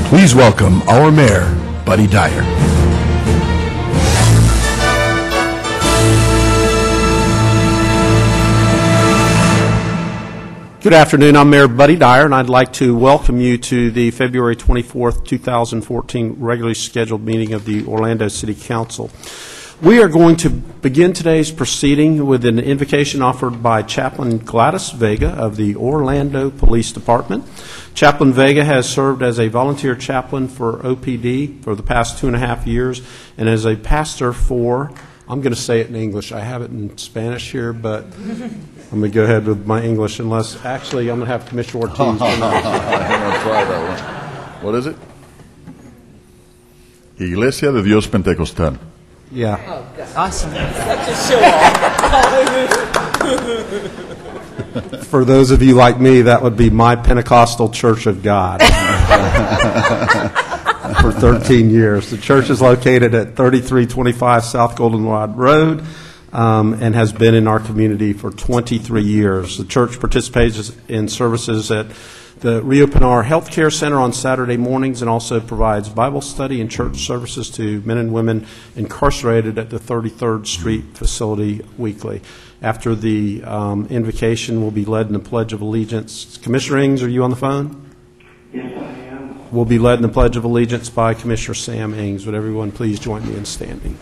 Please welcome our mayor, Buddy Dyer. Good afternoon. I'm Mayor Buddy Dyer, and I'd like to welcome you to the February 24th, 2014 regularly scheduled meeting of the Orlando City Council. We are going to begin today's proceeding with an invocation offered by Chaplain Gladys Vega of the Orlando Police Department. Chaplain Vega has served as a volunteer chaplain for OPD for the past 2.5 years and as a pastor for, I'm going to say it in English. I have it in Spanish here, but I'm going to go ahead with my English unless, actually, I'm going to have Commissioner Ortiz. I'm going to try that one. What is it? Iglesia de Dios Pentecostal. Yeah. Oh, God. Awesome. Such a show-off. For those of you like me, that would be my Pentecostal Church of God. For 13 years. The church is located at 3325 South Goldenrod Road and has been in our community for 23 years. The church participates in services at the Rio Pinar Healthcare Center on Saturday mornings and also provides Bible study and church services to men and women incarcerated at the 33rd Street facility weekly. After the invocation, will be led in the Pledge of Allegiance. Commissioner Ings, are you on the phone? Yes, I am. Will be led in the Pledge of Allegiance by Commissioner Sam Ings. Would everyone please join me in standing?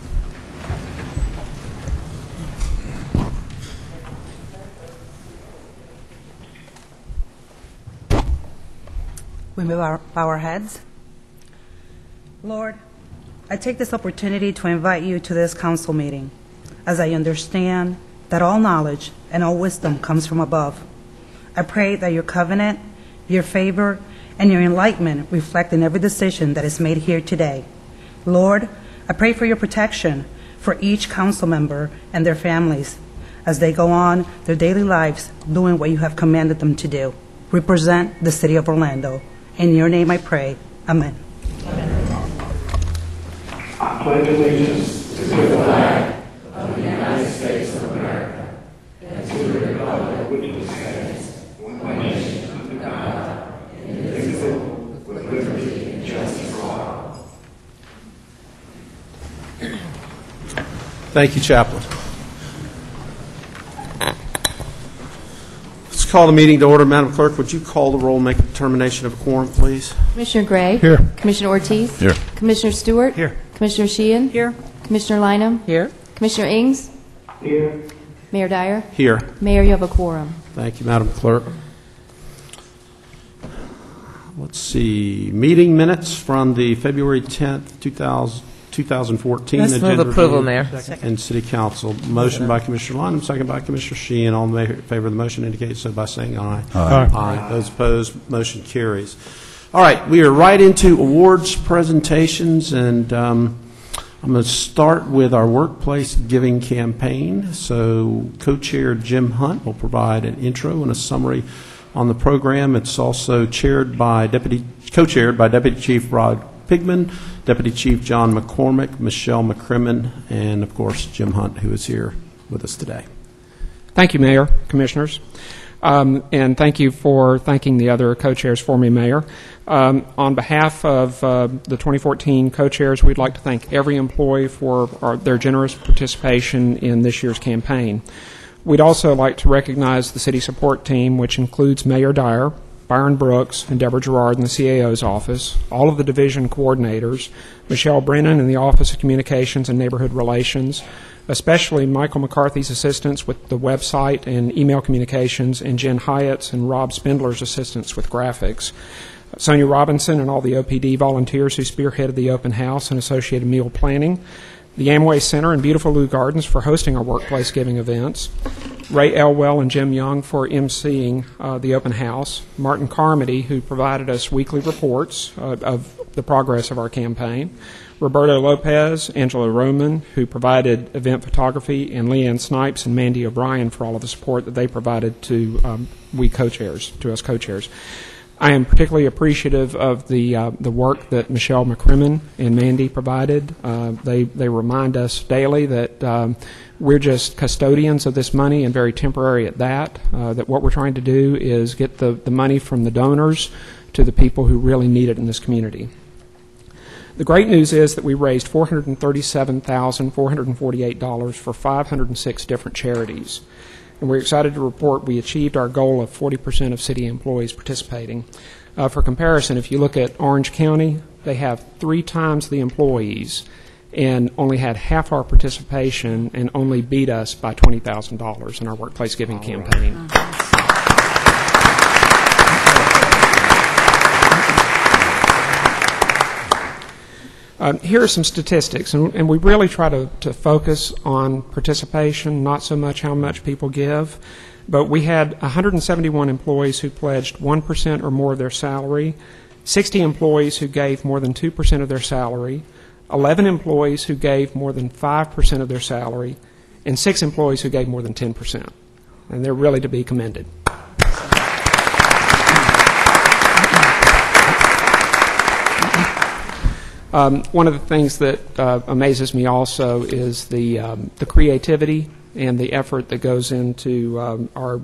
We may bow our heads. Lord, I take this opportunity to invite you to this council meeting, as I understand that all knowledge and all wisdom comes from above. I pray that your covenant, your favor, and your enlightenment reflect in every decision that is made here today. Lord, I pray for your protection for each council member and their families as they go on their daily lives doing what you have commanded them to do. Represent the city of Orlando. In your name I pray. Amen. I pledge allegiance to the flag of the United States of America and to the republic which stands one nation under God, indivisible, with liberty and justice for all. Thank you, Chaplain. Let's call the meeting to order. Madam Clerk, would you call the roll and make a determination of a quorum, please? Commissioner Gray? Here. Commissioner Ortiz? Here. Commissioner Stewart? Here. Commissioner Sheehan? Here. Commissioner Lynham? Here. Commissioner Ings? Here. Mayor Dyer? Here. Mayor, you have a quorum. Thank you, Madam Clerk. Let's see. Meeting minutes from the February 10th, 2014 Let's agenda move approval, review Mayor. and City Council. Motion by Commissioner Lynham, second by Commissioner Sheehan. All in favor of the motion indicate so by saying aye. Aye. Aye. Those opposed, motion carries. All right, we are right into awards presentations, and I'm going to start with our workplace giving campaign. So co-chair Jim Hunt will provide an intro and a summary on the program. It's also co-chaired by Deputy Chief Rod Pigman, Deputy Chief John McCormick, Michelle McCrimmon, and, of course, Jim Hunt, who is here with us today. Thank you, Mayor, Commissioners, and thank you for thanking the other co-chairs for me, Mayor. On behalf of the 2014 co-chairs, we'd like to thank every employee for their generous participation in this year's campaign. We'd also like to recognize the city support team, which includes Mayor Dyer, Byron Brooks, and Deborah Gerard in the CAO's office, all of the division coordinators, Michelle Brennan in the Office of Communications and Neighborhood Relations, especially Michael McCarthy's assistants with the website and email communications, and Jen Hyatt's and Rob Spindler's assistants with graphics. Sonia Robinson and all the OPD volunteers who spearheaded the open house and associated meal planning, the Amway Center and Beautiful Lou Gardens for hosting our workplace giving events, Ray Elwell and Jim Young for emceeing the open house, Martin Carmody, who provided us weekly reports of the progress of our campaign, Roberto Lopez, Angela Roman, who provided event photography, and Leanne Snipes and Mandy O'Brien for all of the support that they provided to us co-chairs. I am particularly appreciative of the work that Michelle McCrimmon and Mandy provided. They remind us daily that we're just custodians of this money and very temporary at that, that what we're trying to do is get the money from the donors to the people who really need it in this community. The great news is that we raised $437,448 for 506 different charities. And we're excited to report we achieved our goal of 40% of city employees participating. For comparison, if you look at Orange County, they have 3 times the employees and only had half our participation and only beat us by $20,000 in our workplace giving campaign. Here are some statistics, and we really try to focus on participation, not so much how much people give. But we had 171 employees who pledged 1% or more of their salary, 60 employees who gave more than 2% of their salary, 11 employees who gave more than 5% of their salary, and 6 employees who gave more than 10%. And they're really to be commended. One of the things that amazes me also is the creativity and the effort that goes into our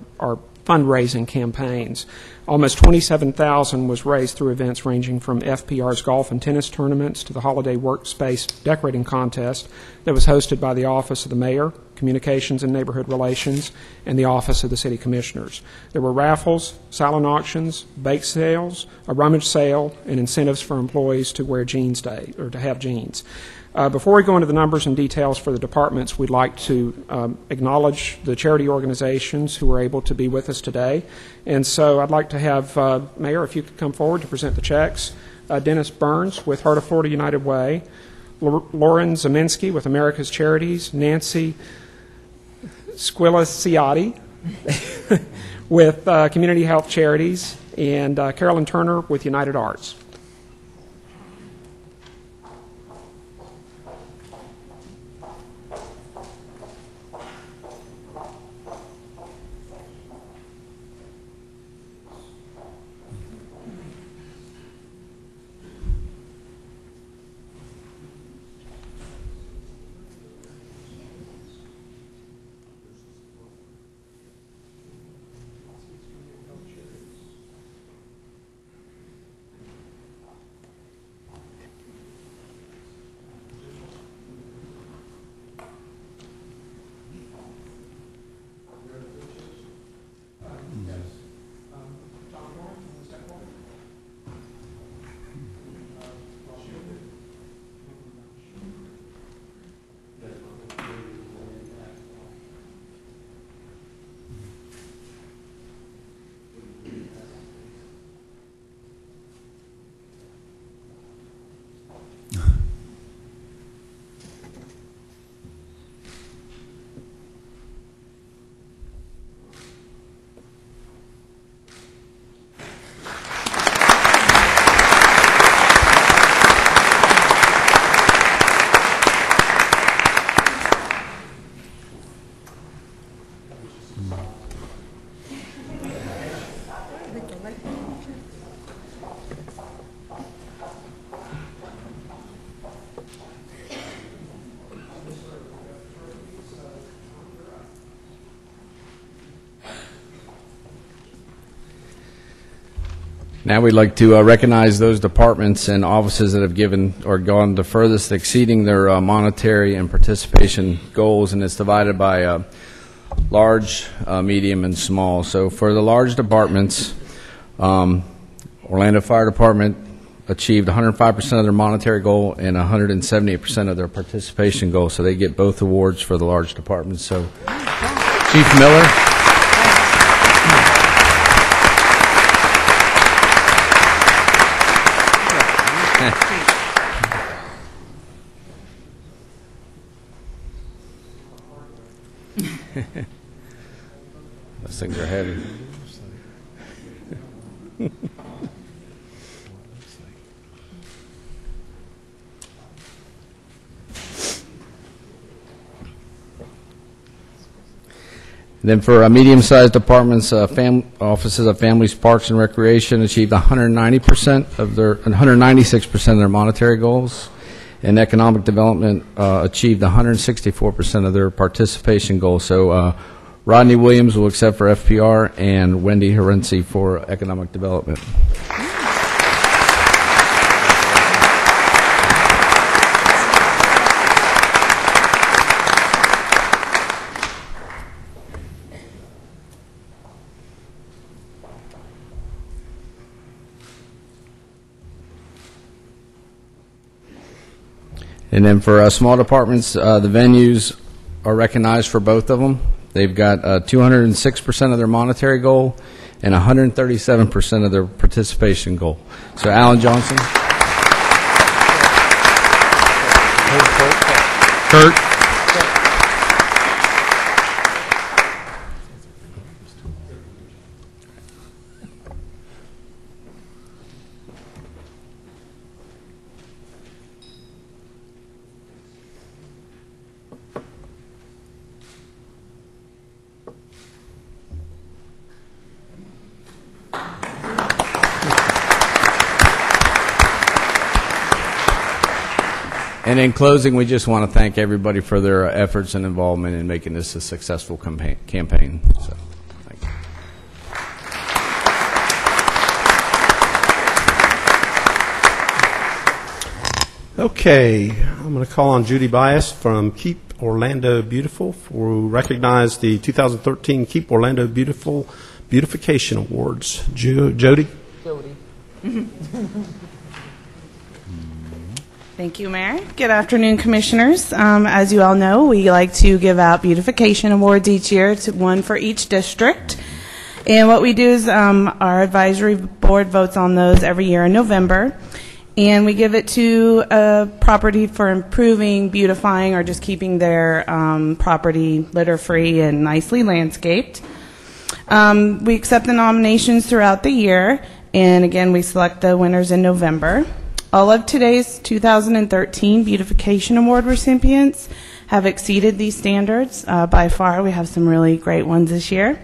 fundraising campaigns. Almost $27,000 was raised through events ranging from FPR's golf and tennis tournaments to the holiday workspace decorating contest that was hosted by the Office of the Mayor, Communications and Neighborhood Relations, and the Office of the City Commissioners. There were raffles, silent auctions, bake sales, a rummage sale, and incentives for employees to wear jeans day or to have jeans. Before we go into the numbers and details for the departments, we'd like to acknowledge the charity organizations who were able to be with us today. And so I'd like to have, Mayor, if you could come forward to present the checks. Dennis Burns with Heart of Florida United Way, Lauren Zeminski with America's Charities, Nancy Squilaciotti with Community Health Charities, and Carolyn Turner with United Arts. Now we'd like to recognize those departments and offices that have given or gone the furthest, exceeding their monetary and participation goals, and it's divided by large, medium, and small. So for the large departments, Orlando Fire Department achieved 105% of their monetary goal and 178% of their participation goal, so they get both awards for the large departments. So Chief Miller. Those things are heavy. Then for medium-sized departments, offices of Families, Parks, and Recreation achieved 196% of their monetary goals, and Economic Development achieved 164% of their participation goals. So Rodney Williams will accept for FPR and Wendy Herency for Economic Development. And then for small departments, the venues are recognized for both of them. They've got 206% of their monetary goal and 137% of their participation goal. So Alan Johnson. Kurt. And in closing, we just want to thank everybody for their efforts and involvement in making this a successful campaign. So, thank you. Okay, I'm going to call on Judy Bias from Keep Orlando Beautiful to recognize the 2013 Keep Orlando Beautiful Beautification Awards. Jody? Thank you, Mayor. Good afternoon, Commissioners. As you all know, we like to give out beautification awards each year, one for each district. And what we do is our advisory board votes on those every year in November. And we give it to a property for improving, beautifying, or just keeping their property litter-free and nicely landscaped. We accept the nominations throughout the year. And again, we select the winners in November. All of today's 2013 Beautification Award recipients have exceeded these standards by far. We have some really great ones this year.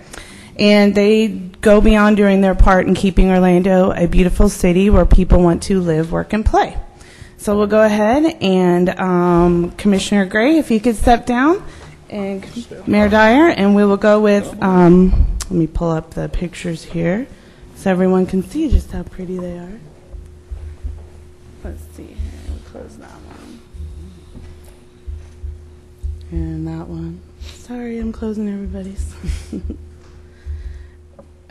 And they go beyond doing their part in keeping Orlando a beautiful city where people want to live, work, and play. So we'll go ahead and Commissioner Gray, if you could step down, and Mayor Dyer, and we will go with, let me pull up the pictures here so everyone can see just how pretty they are. Let's see here. We'll close that one. And that one. Sorry, I'm closing everybody's.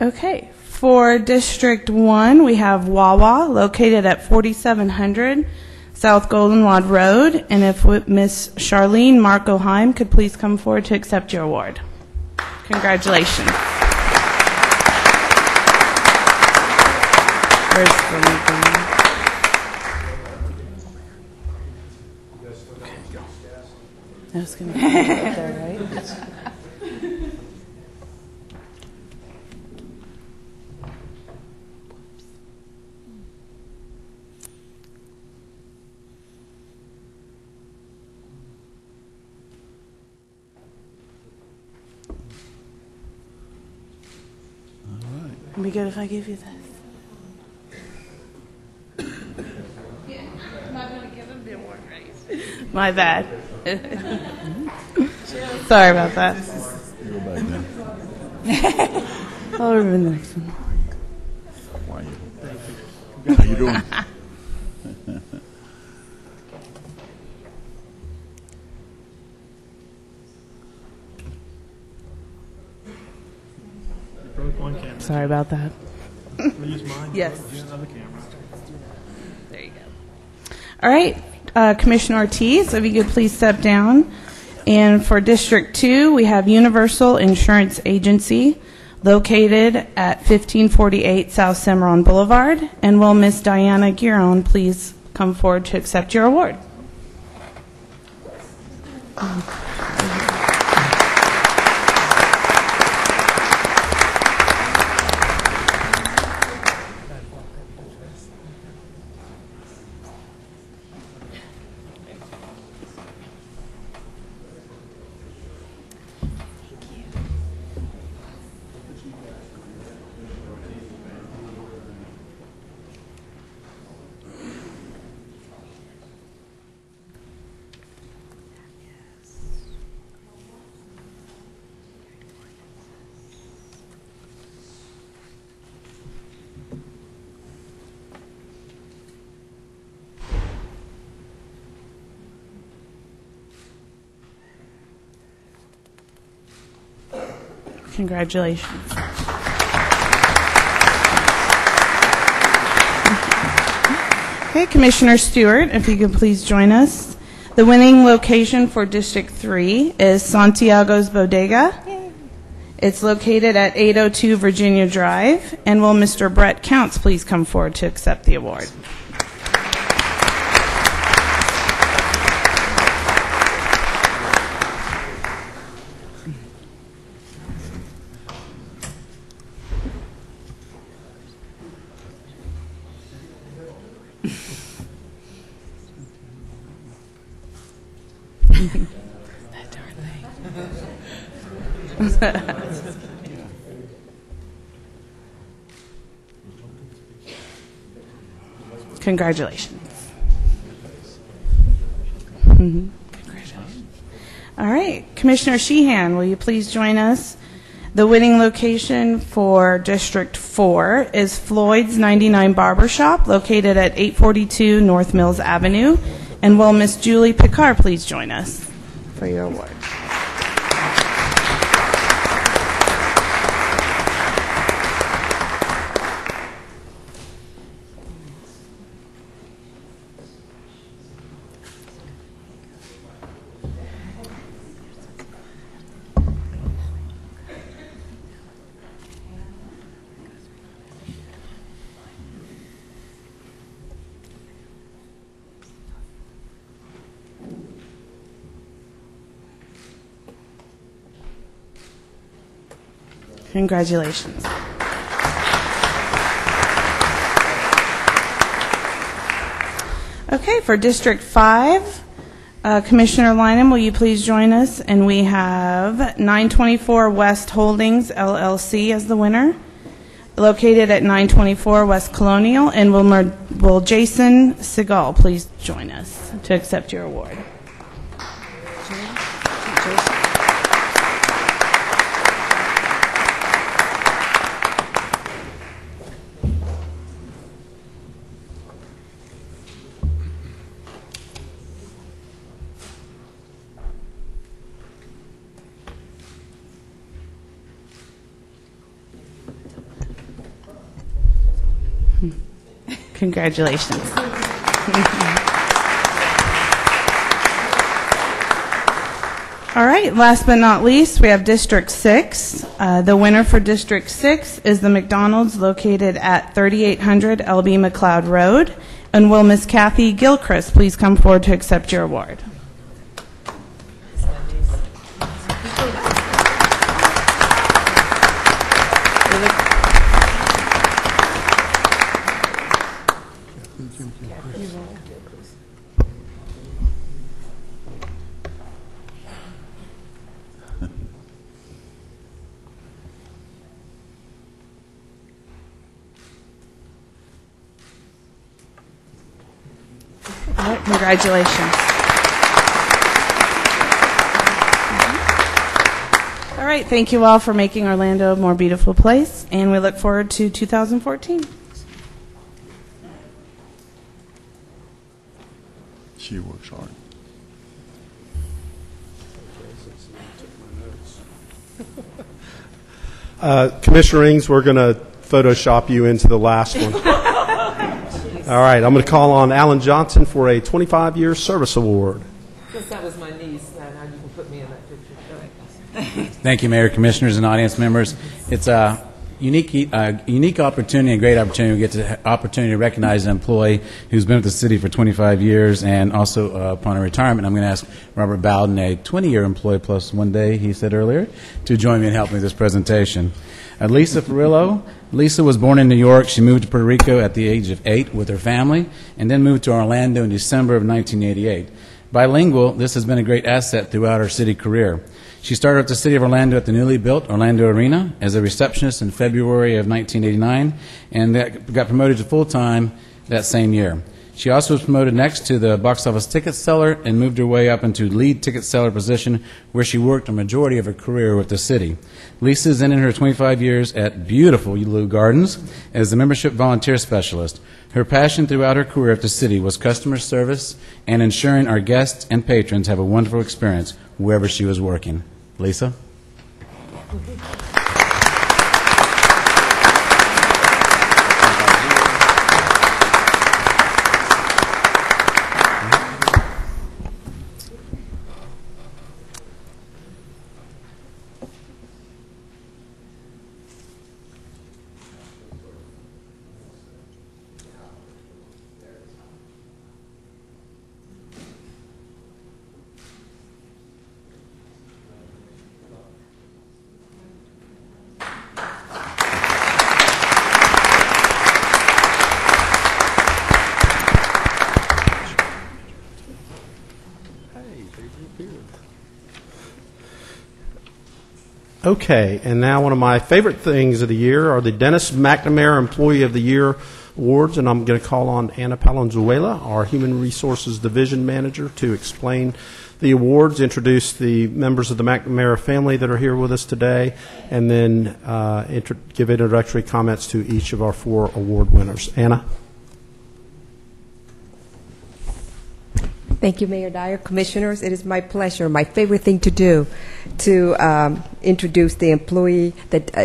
Okay. For District 1, we have Wawa, located at 4700 South Goldenrod Road. And if Miss Charlene Marco Heim could please come forward to accept your award. Congratulations. Where's the I was going to put it up there, right? It'd be good if I give you this. Yeah, I'm not going to give him the award, right? My bad. Sorry about that. I'll remember the next one. How you doing? Sorry about that. Use mine. Yes. Use another camera. There you go. All right, Commissioner Ortiz, if you could please step down. And for District 2, we have Universal Insurance Agency, located at 1548 South Cimarron Boulevard. And will Miss Diana Giron please come forward to accept your award? Congratulations. Okay, Commissioner Stewart, if you could please join us. The winning location for District 3 is Santiago's Bodega. It's located at 802 Virginia Drive. And will Mr. Brett Counts please come forward to accept the award? Congratulations. All right, Commissioner Sheehan, will you please join us? The winning location for District 4 is Floyd's 99 Barber Shop, located at 842 North Mills Avenue. And will Miss Julie Picard please join us for your award? Congratulations. Okay, for District 5, Commissioner Lynham, will you please join us? And we have 924 West Holdings, LLC as the winner, located at 924 West Colonial. And will Jason Segal please join us to accept your award? Congratulations. All right, last but not least, we have District 6. The winner for District 6 is the McDonald's located at 3800 LB McLeod Road. And will Miss Kathy Gilchrist please come forward to accept your award? Congratulations. All right, thank you all for making Orlando a more beautiful place, and we look forward to 2014. She works hard. Commissioner Ings, we're going to Photoshop you into the last one. All right, I'm going to call on Alan Johnson for a 25-year service award. Since that was my niece, now you can put me in that picture. Go ahead. Thank you, Mayor, Commissioners, and audience members. It's a unique opportunity and great opportunity. We get the opportunity to recognize an employee who's been with the city for 25 years, and also upon a retirement, I'm going to ask Robert Bowden, a 20-year employee plus one day, he said earlier, to join me and help me with this presentation. Lisa Ferrillo. Lisa was born in New York. She moved to Puerto Rico at the age of 8 with her family, and then moved to Orlando in December of 1988. Bilingual, this has been a great asset throughout her city career. She started at the City of Orlando at the newly built Orlando Arena as a receptionist in February of 1989, and that got promoted to full-time that same year. She also was promoted next to the box office ticket seller and moved her way up into lead ticket seller position, where she worked a majority of her career with the city. Lisa is in her 25 years at beautiful Lou Gardens as the membership volunteer specialist. Her passion throughout her career at the city was customer service and ensuring our guests and patrons have a wonderful experience wherever she was working. Lisa? Okay, and now one of my favorite things of the year are the Dennis McNamara Employee of the Year Awards, and I'm going to call on Ana Palenzuela, our Human Resources Division Manager, to explain the awards, introduce the members of the McNamara family that are here with us today, and then give introductory comments to each of our 4 award winners. Anna? Thank you, Mayor Dyer. Commissioners, it is my pleasure, my favorite thing to do, to introduce the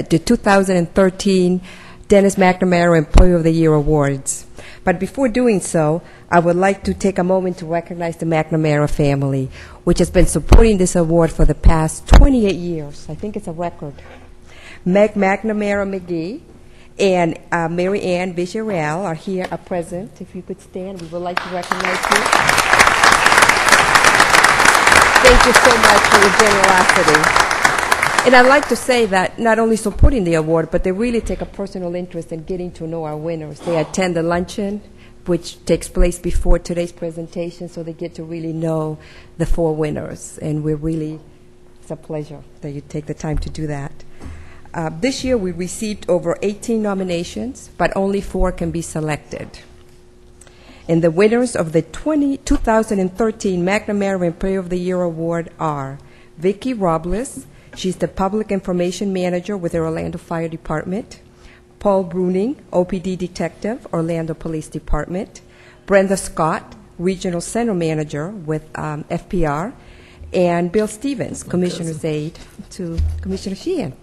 2013 Dennis McNamara Employee of the Year Awards. But before doing so, I would like to take a moment to recognize the McNamara family, which has been supporting this award for the past 28 years. I think it's a record. Meg McNamara McGee and Mary Ann Villarreal are here, are present. If you could stand, we would like to recognize you. Thank you so much for your generosity. And I'd like to say that not only supporting the award, but they really take a personal interest in getting to know our winners. They attend the luncheon, which takes place before today's presentation, so they get to really know the 4 winners. And it's a pleasure that you take the time to do that. This year we received over 18 nominations, but only 4 can be selected. And the winners of the 2013 McNamara Employee of the Year Award are Vicki Robles. She's the Public Information Manager with the Orlando Fire Department. Paul Bruning, OPD Detective, Orlando Police Department. Brenda Scott, Regional Center Manager with FPR. And Bill Stevens, Commissioner's Aide to Commissioner Sheehan.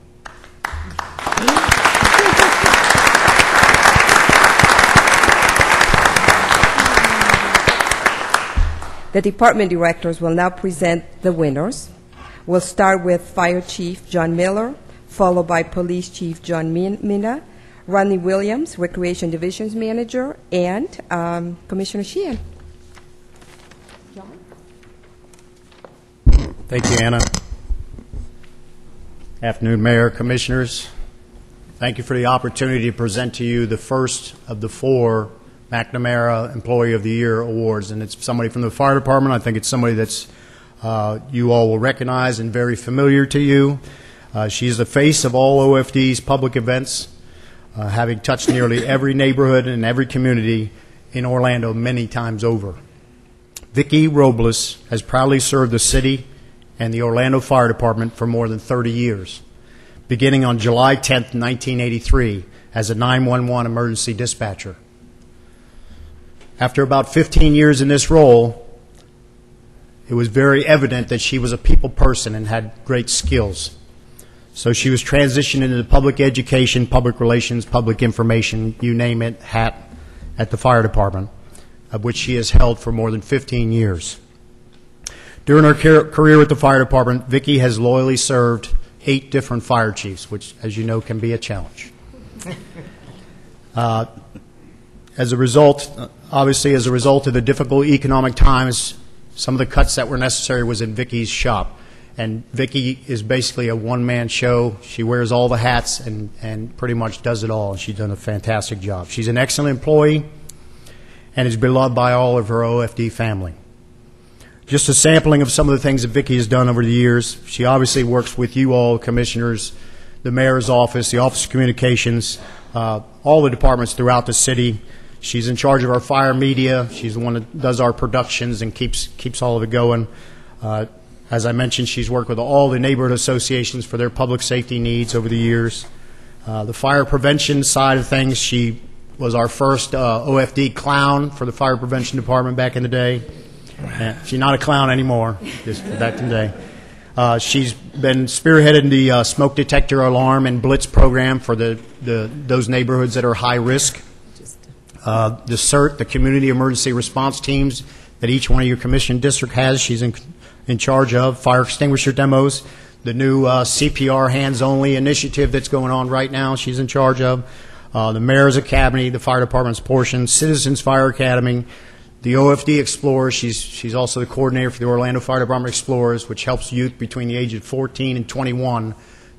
The department directors will now present the winners. We'll start with Fire Chief John Miller, followed by Police Chief John Mina, Rodney Williams, Recreation Divisions Manager, and Commissioner Sheehan. John? Thank you, Anna. Afternoon, Mayor, Commissioners. Thank you for the opportunity to present to you the first of the 4 McNamara Employee of the Year Awards. And it's somebody from the fire department. I think it's somebody that's you all will recognize and very familiar to you. She's the face of all OFD's public events, having touched nearly every neighborhood and every community in Orlando many times over. Vicki Robles has proudly served the city and the Orlando Fire Department for more than 30 years, beginning on July 10, 1983, as a 911 emergency dispatcher. After about 15 years in this role, it was very evident that she was a people person and had great skills. So she was transitioned into public education, public relations, public information, you name it, hat at the fire department, of which she has held for more than 15 years. During her career with the fire department, Vicki has loyally served 8 different fire chiefs, which, as you know, can be a challenge. As a result, obviously, as a result of the difficult economic times, some of the cuts that were necessary was in Vicki's shop. And Vicki is basically a one-man show. She wears all the hats and pretty much does it all. She's done a fantastic job. She's an excellent employee and is beloved by all of her OFD family. Just a sampling of some of the things that Vicki has done over the years. She obviously works with you all, commissioners, the mayor's office, the Office of Communications, all the departments throughout the city. She's in charge of our fire media. She's the one that does our productions and keeps all of it going. As I mentioned, she's worked with all the neighborhood associations for their public safety needs over the years. The fire prevention side of things, she was our first OFD clown for the fire prevention department back in the day. She's not a clown anymore, just back in the day. She's been spearheading the smoke detector alarm and blitz program for those neighborhoods that are high risk. The CERT, the Community Emergency Response Teams that each one of your commission district has, she's in charge of. Fire extinguisher demos, the new CPR hands-only initiative that's going on right now, she's in charge of. The Mayor's Academy, the fire department's portion, Citizens Fire Academy, the OFD Explorers. She's also the coordinator for the Orlando Fire Department Explorers, which helps youth between the age of 14 and 21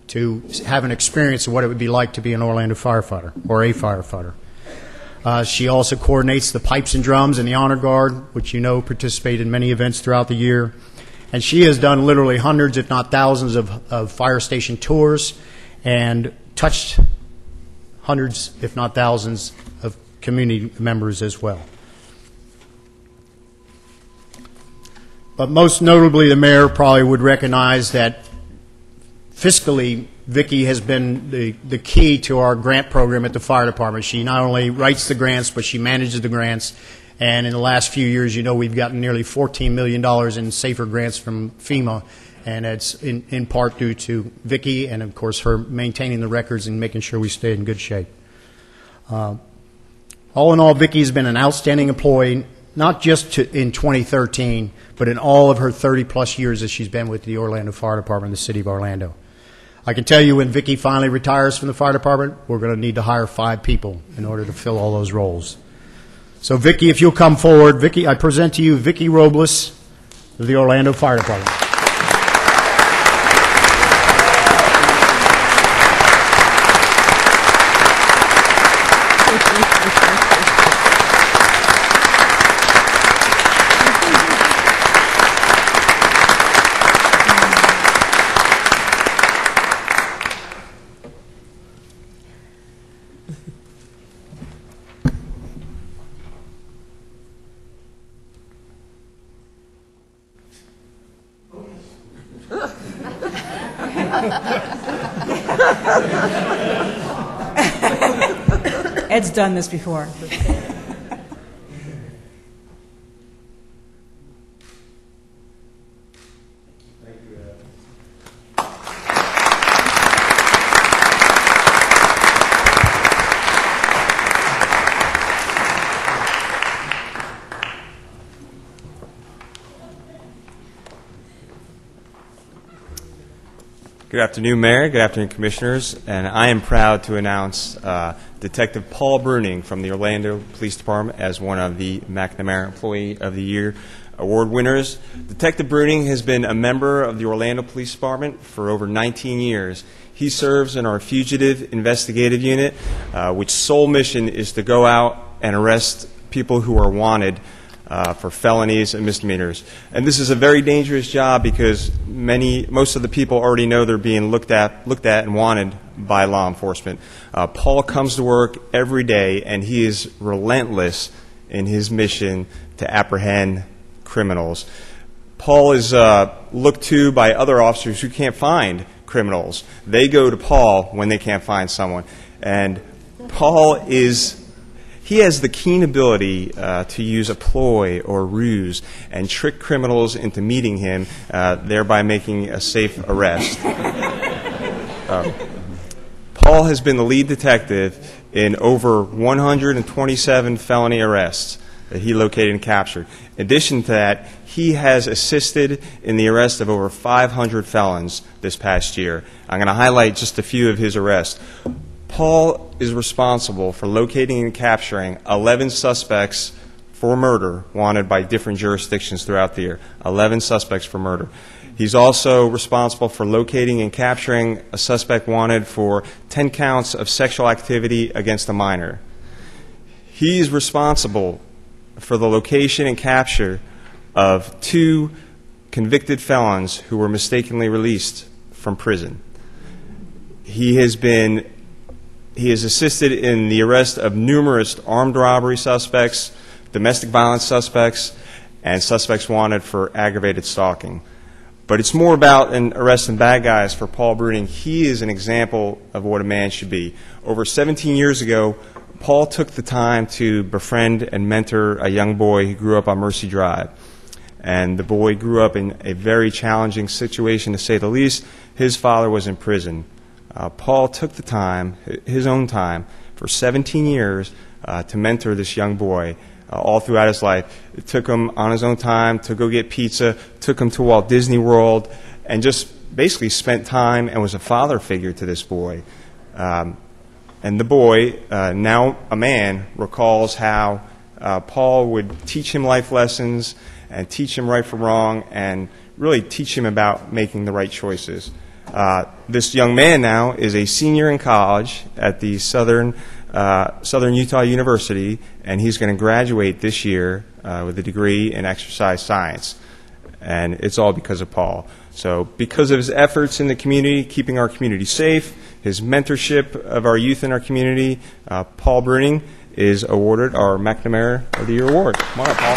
to have an experience of what it would be like to be an Orlando firefighter or a firefighter. She also coordinates the Pipes and Drums and the Honor Guard, which you know participate in many events throughout the year. And she has done literally hundreds, if not thousands, of fire station tours and touched hundreds, if not thousands, of community members as well. But most notably, the mayor probably would recognize that fiscally, Vicki has been the key to our grant program at the fire department. She not only writes the grants, but she manages the grants. And in the last few years, you know, we've gotten nearly $14 million in safer grants from FEMA, and it's in part due to Vicki and, of course, her maintaining the records and making sure we stay in good shape. All in all, Vicki has been an outstanding employee, not just in 2013, but in all of her 30-plus years that she's been with the Orlando Fire Department in the city of Orlando. I can tell you when Vicki finally retires from the fire department, we're going to need to hire 5 people in order to fill all those roles. So, Vicki, if you'll come forward. Vicki, I present to you Vicki Robles of the Orlando Fire Department. Ed's done this before. Good afternoon, Mayor. Good afternoon, Commissioners. And I am proud to announce Detective Paul Bruning from the Orlando Police Department as one of the McNamara Employee of the Year award winners. Detective Bruning has been a member of the Orlando Police Department for over 19 years. He serves in our Fugitive Investigative Unit, which sole mission is to go out and arrest people who are wanted for felonies and misdemeanors. And this is a very dangerous job because most of the people already know they're being looked at and wanted by law enforcement. Paul comes to work every day, and he is relentless in his mission to apprehend criminals. Paul is looked to by other officers who can't find criminals. They go to Paul when they can't find someone. And Paul he has the keen ability to use a ploy or ruse and trick criminals into meeting him, thereby making a safe arrest. Paul has been the lead detective in over 127 felony arrests that he located and captured. In addition to that, he has assisted in the arrest of over 500 felons this past year. I'm going to highlight just a few of his arrests. Paul is responsible for locating and capturing 11 suspects for murder wanted by different jurisdictions throughout the year. 11 suspects for murder. He's also responsible for locating and capturing a suspect wanted for 10 counts of sexual activity against a minor. He's responsible for the location and capture of 2 convicted felons who were mistakenly released from prison. He has assisted in the arrest of numerous armed robbery suspects, domestic violence suspects, and suspects wanted for aggravated stalking. But it's more about than arresting bad guys for Paul Bruning. He is an example of what a man should be. Over 17 years ago, Paul took the time to befriend and mentor a young boy who grew up on Mercy Drive. And the boy grew up in a very challenging situation, to say the least. His father was in prison. Paul took the time, his own time, for 17 years to mentor this young boy all throughout his life. It took him on his own time to go get pizza, took him to Walt Disney World, and just basically spent time and was a father figure to this boy. And the boy, now a man, recalls how Paul would teach him life lessons and teach him right from wrong and really teach him about making the right choices. This young man now is a senior in college at the Southern Utah University, and he's going to graduate this year with a degree in exercise science. and it's all because of Paul. So because of his efforts in the community, keeping our community safe, his mentorship of our youth in our community, Paul Bruning is awarded our McNamara of the Year Award. Come on up, Paul.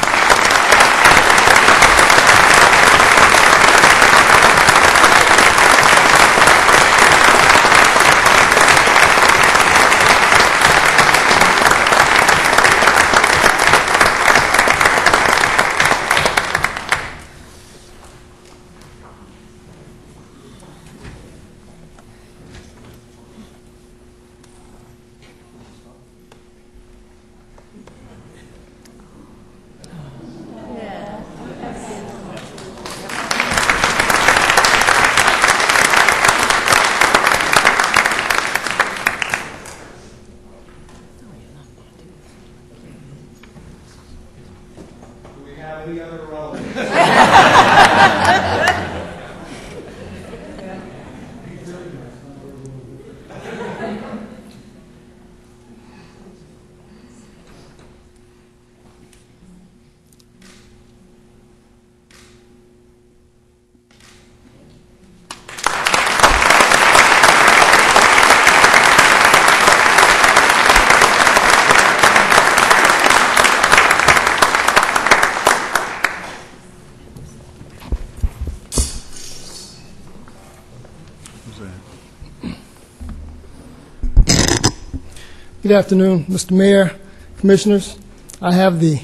Good afternoon, Mr. Mayor, Commissioners. I have the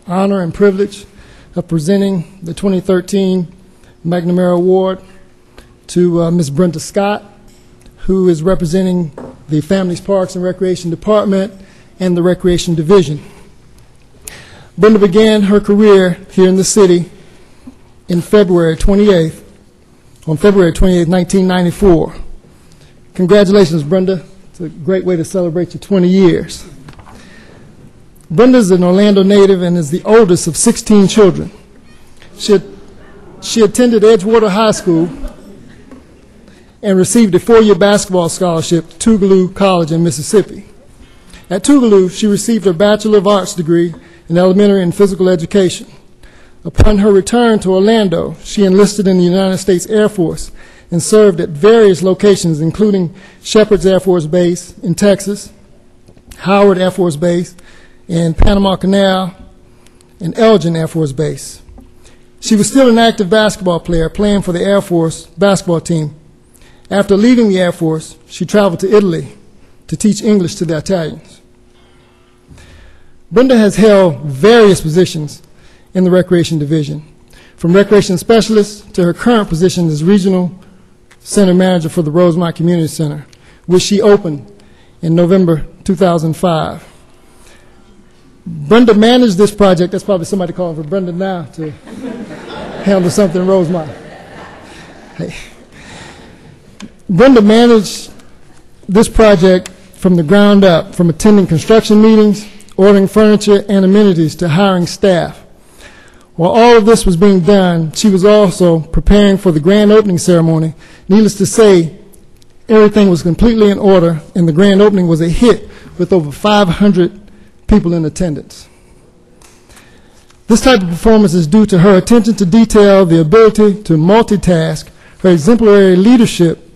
honor and privilege of presenting the 2013 McNamara Award to Ms. Brenda Scott, who is representing the Families, Parks, and Recreation Department and the Recreation Division. Brenda began her career here in the city in February 28th, 1994. Congratulations, Brenda. It's a great way to celebrate your 20 years. Brenda's an Orlando native and is the oldest of 16 children. She attended Edgewater High School and received a 4-year basketball scholarship to Tougaloo College in Mississippi. At Tougaloo, she received her Bachelor of Arts degree in elementary and physical education. Upon her return to Orlando, she enlisted in the United States Air Force and served at various locations, including Shepherd's Air Force Base in Texas, Howard Air Force Base, and Panama Canal, and Elgin Air Force Base. She was still an active basketball player, playing for the Air Force basketball team. After leaving the Air Force, she traveled to Italy to teach English to the Italians. Brenda has held various positions in the Recreation Division, from Recreation Specialist to her current position as Regional Center Manager for the Rosemont Community Center, which she opened in November 2005. Brenda managed this project. That's probably somebody calling for Brenda now to handle something in Rosemont. Hey. Brenda managed this project from the ground up, from attending construction meetings, ordering furniture and amenities, to hiring staff. While all of this was being done, she was also preparing for the grand opening ceremony. Needless to say, everything was completely in order, and the grand opening was a hit with over 500 people in attendance. This type of performance is due to her attention to detail, the ability to multitask, her exemplary leadership,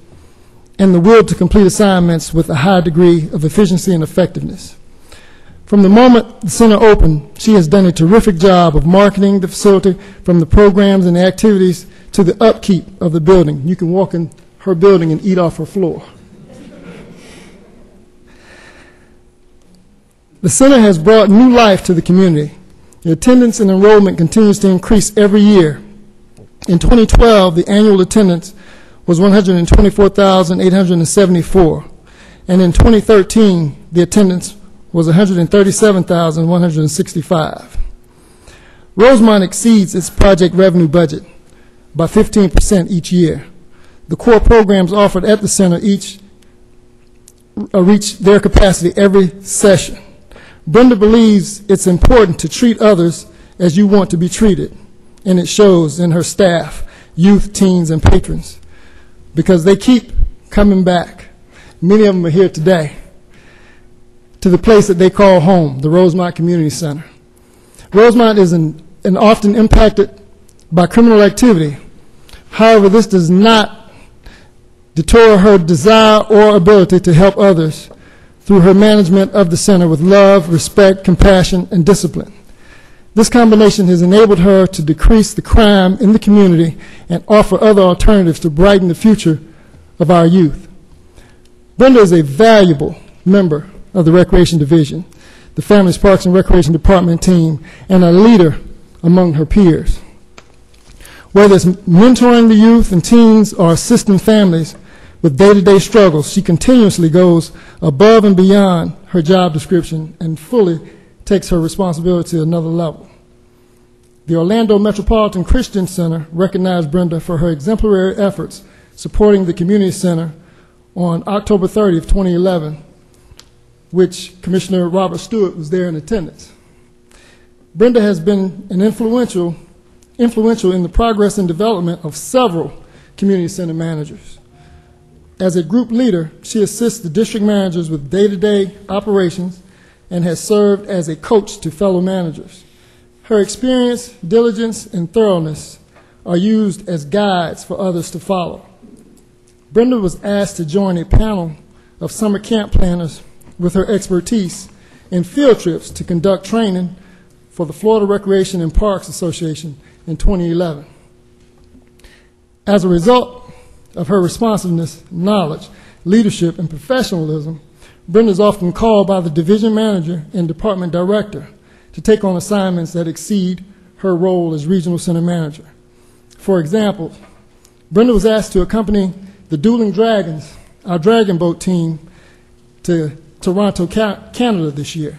and the will to complete assignments with a high degree of efficiency and effectiveness. From the moment the center opened, she has done a terrific job of marketing the facility, from the programs and the activities to the upkeep of the building. You can walk in her building and eat off her floor. The center has brought new life to the community. The attendance and enrollment continues to increase every year. In 2012, the annual attendance was 124,874, and in 2013, the attendance was 137,165. Rosemont exceeds its project revenue budget by 15% each year. The core programs offered at the center each reach their capacity every session. Brenda believes it's important to treat others as you want to be treated, and it shows in her staff, youth, teens, and patrons, because they keep coming back. Many of them are here today, to the place that they call home, the Rosemont Community Center. Rosemont is an often impacted by criminal activity. However, this does not deter her desire or ability to help others through her management of the center with love, respect, compassion, and discipline. This combination has enabled her to decrease the crime in the community and offer other alternatives to brighten the future of our youth. Brenda is a valuable member of the Recreation Division, the Families, Parks, and Recreation Department team, and a leader among her peers. Whether it's mentoring the youth and teens or assisting families with day-to-day struggles, she continuously goes above and beyond her job description and fully takes her responsibility to another level. The Orlando Metropolitan Christian Center recognized Brenda for her exemplary efforts supporting the community center on October 30th, 2011, which Commissioner Robert Stewart was there in attendance. Brenda has been an influential in the progress and development of several community center managers. As a group leader, she assists the district managers with day-to-day operations and has served as a coach to fellow managers. Her experience, diligence, and thoroughness are used as guides for others to follow. Brenda was asked to join a panel of summer camp planners with her expertise in field trips to conduct training for the Florida Recreation and Parks Association in 2011. As a result of her responsiveness, knowledge, leadership, and professionalism, Brenda is often called by the division manager and department director to take on assignments that exceed her role as regional center manager. For example, Brenda was asked to accompany the Dueling Dragons, our dragon boat team, to Toronto, Canada this year.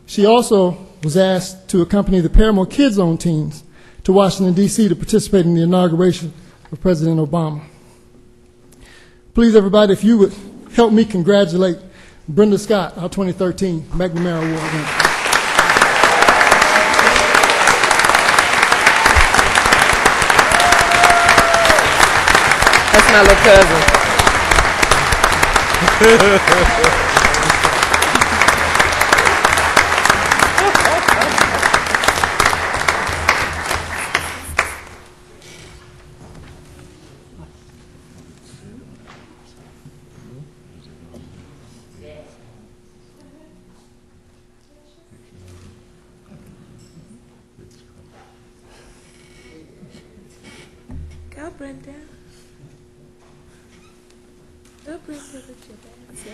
She also was asked to accompany the Paramore Kids Zone teams to Washington, D.C. to participate in the inauguration of President Obama. Please, everybody, if you would help me congratulate Brenda Scott, our 2013 McNamara Award winner. That's my little cousin. Go, Brenda. Go, Brenda, with your dance, yeah.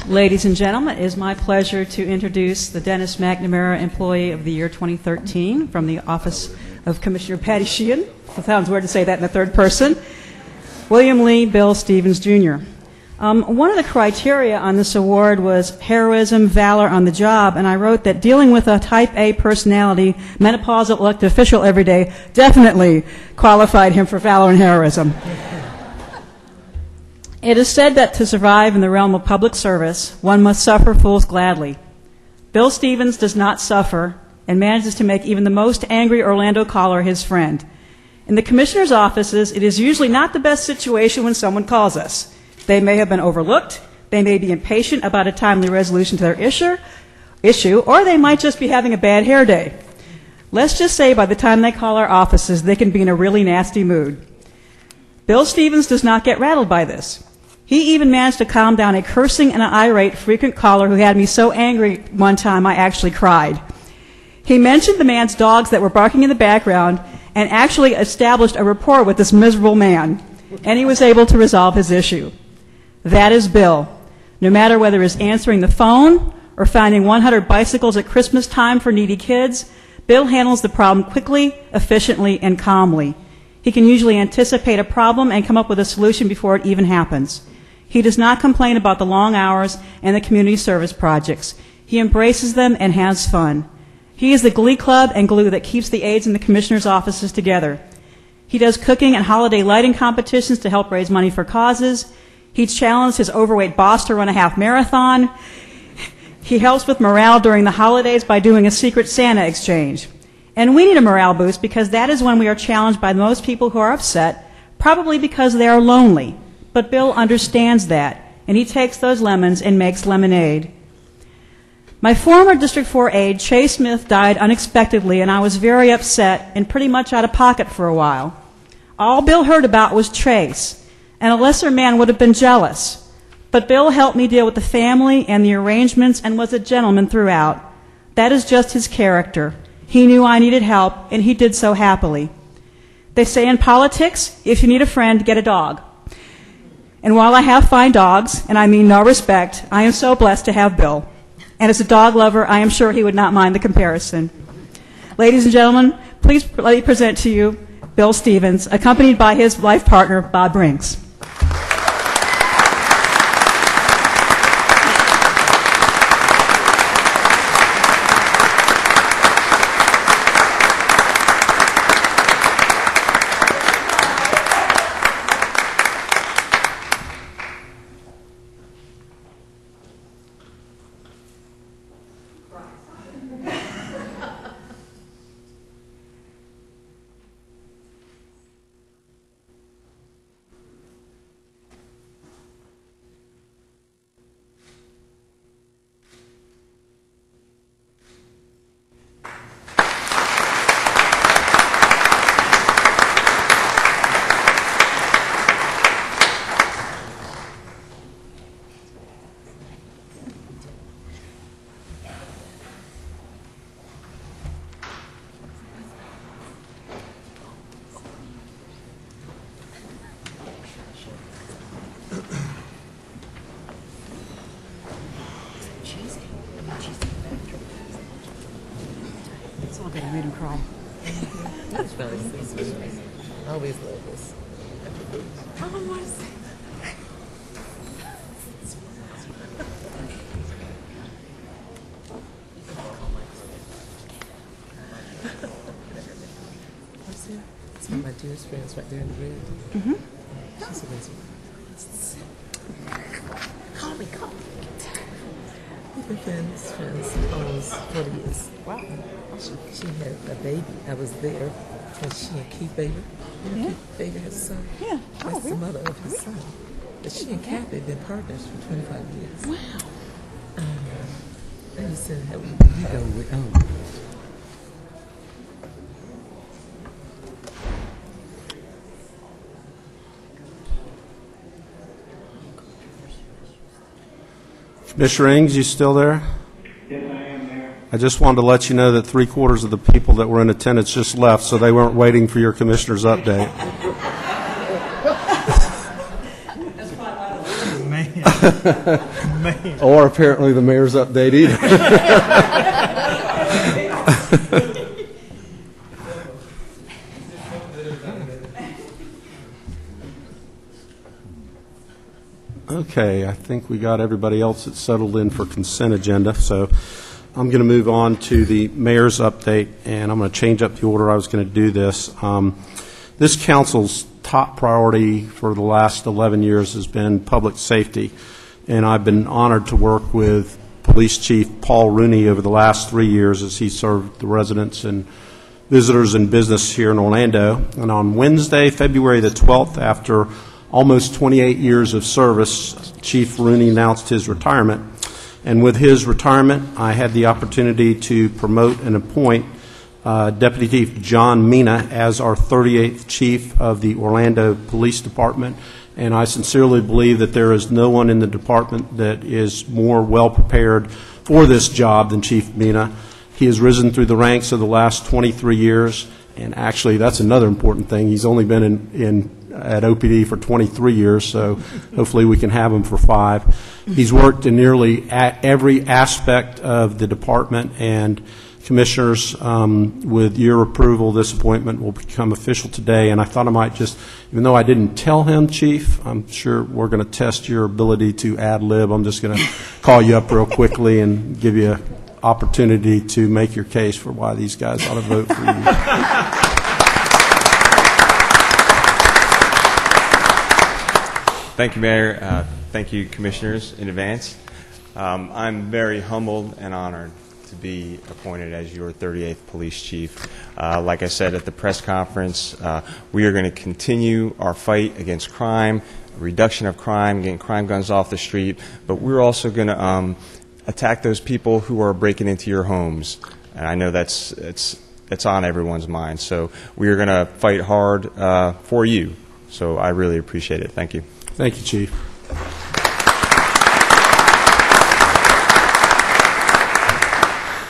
Ladies and gentlemen, it is my pleasure to introduce the Dennis McNamara Employee of the Year 2013 from the Office of Commissioner Patty Sheehan. It sounds weird to say that in the third person. William Lee Bill Stevens, Jr. One of the criteria on this award was heroism, valor on the job, and I wrote that dealing with a type A personality, menopausal elected official every day, definitely qualified him for valor and heroism. It is said that to survive in the realm of public service, one must suffer fools gladly. Bill Stevens does not suffer and manages to make even the most angry Orlando caller his friend. In the commissioner's offices, it is usually not the best situation when someone calls us. They may have been overlooked, they may be impatient about a timely resolution to their issue, or they might just be having a bad hair day. Let's just say by the time they call our offices, they can be in a really nasty mood. Bill Stevens does not get rattled by this. He even managed to calm down a cursing and an irate frequent caller who had me so angry one time I actually cried. He mentioned the man's dogs that were barking in the background and actually established a rapport with this miserable man, and he was able to resolve his issue. That is Bill. No matter whether it's answering the phone or finding 100 bicycles at Christmas time for needy kids, Bill handles the problem quickly, efficiently, and calmly. He can usually anticipate a problem and come up with a solution before it even happens. He does not complain about the long hours and the community service projects. He embraces them and has fun. He is the glee club and glue that keeps the aides in the commissioner's offices together. He does cooking and holiday lighting competitions to help raise money for causes. He challenged his overweight boss to run a half marathon. He helps with morale during the holidays by doing a secret Santa exchange. And we need a morale boost because that is when we are challenged by most people who are upset, probably because they are lonely. But Bill understands that, and he takes those lemons and makes lemonade. My former District 4 aide, Chase Smith, died unexpectedly, and I was very upset and pretty much out of pocket for a while. All Bill heard about was Chase, and a lesser man would have been jealous. But Bill helped me deal with the family and the arrangements and was a gentleman throughout. That is just his character. He knew I needed help, and he did so happily. They say in politics, if you need a friend, get a dog. And while I have fine dogs, and I mean no respect, I am so blessed to have Bill. And as a dog lover, I am sure he would not mind the comparison. Ladies and gentlemen, please let me present to you Bill Stevens, accompanied by his life partner, Bob Brinks. Made him cry. That's very sweet. I always love this. It's one of my dearest friends right there in the red. Mm-hmm. She's amazing. Call me. We've been friends almost 40 years. Wow. She had a baby. I was there when she and Keith Baker. Yeah. Keith Baker has a son. Yeah. That's the mother of his son. But she and Kathy have been partners for 25 years. Wow. And he said, hey, you go with Commissioner Ings, you still there? Yes, I am there. I just wanted to let you know that 3/4 of the people that were in attendance just left, so they weren't waiting for your commissioner's update. Man. Or apparently the mayor's update either. Okay, I think we got everybody else that's settled in for consent agenda, so I'm going to move on to the mayor's update, and I'm going to change up the order I was going to do this. This council's top priority for the last 11 years has been public safety, and I've been honored to work with Police Chief Paul Rooney over the last 3 years as he served the residents and visitors and business here in Orlando. And on Wednesday, February the 12th, after almost 28 years of service, Chief Rooney announced his retirement. And with his retirement, I had the opportunity to promote and appoint Deputy Chief John Mina as our 38th Chief of the Orlando Police Department. And I sincerely believe that there is no one in the department that is more well prepared for this job than Chief Mina. He has risen through the ranks of the last 23 years, and actually that's another important thing. He's only been at OPD for 23 years, so hopefully we can have him for 5. He's worked in nearly every aspect of the department, and Commissioners, with your approval, this appointment will become official today, and I thought I might just, even though I didn't tell him, Chief, I'm sure we're going to test your ability to ad-lib. I'm just going to call you up real quickly and give you an opportunity to make your case for why these guys ought to vote for you. Thank you, Mayor. Thank you, Commissioners, in advance. I'm very humbled and honored to be appointed as your 38th Police Chief. Like I said at the press conference, we are going to continue our fight against crime, reduction of crime, getting crime guns off the street, but we're also going to attack those people who are breaking into your homes. And I know it's on everyone's mind. So we are going to fight hard for you. So I really appreciate it. Thank you. Thank you, Chief.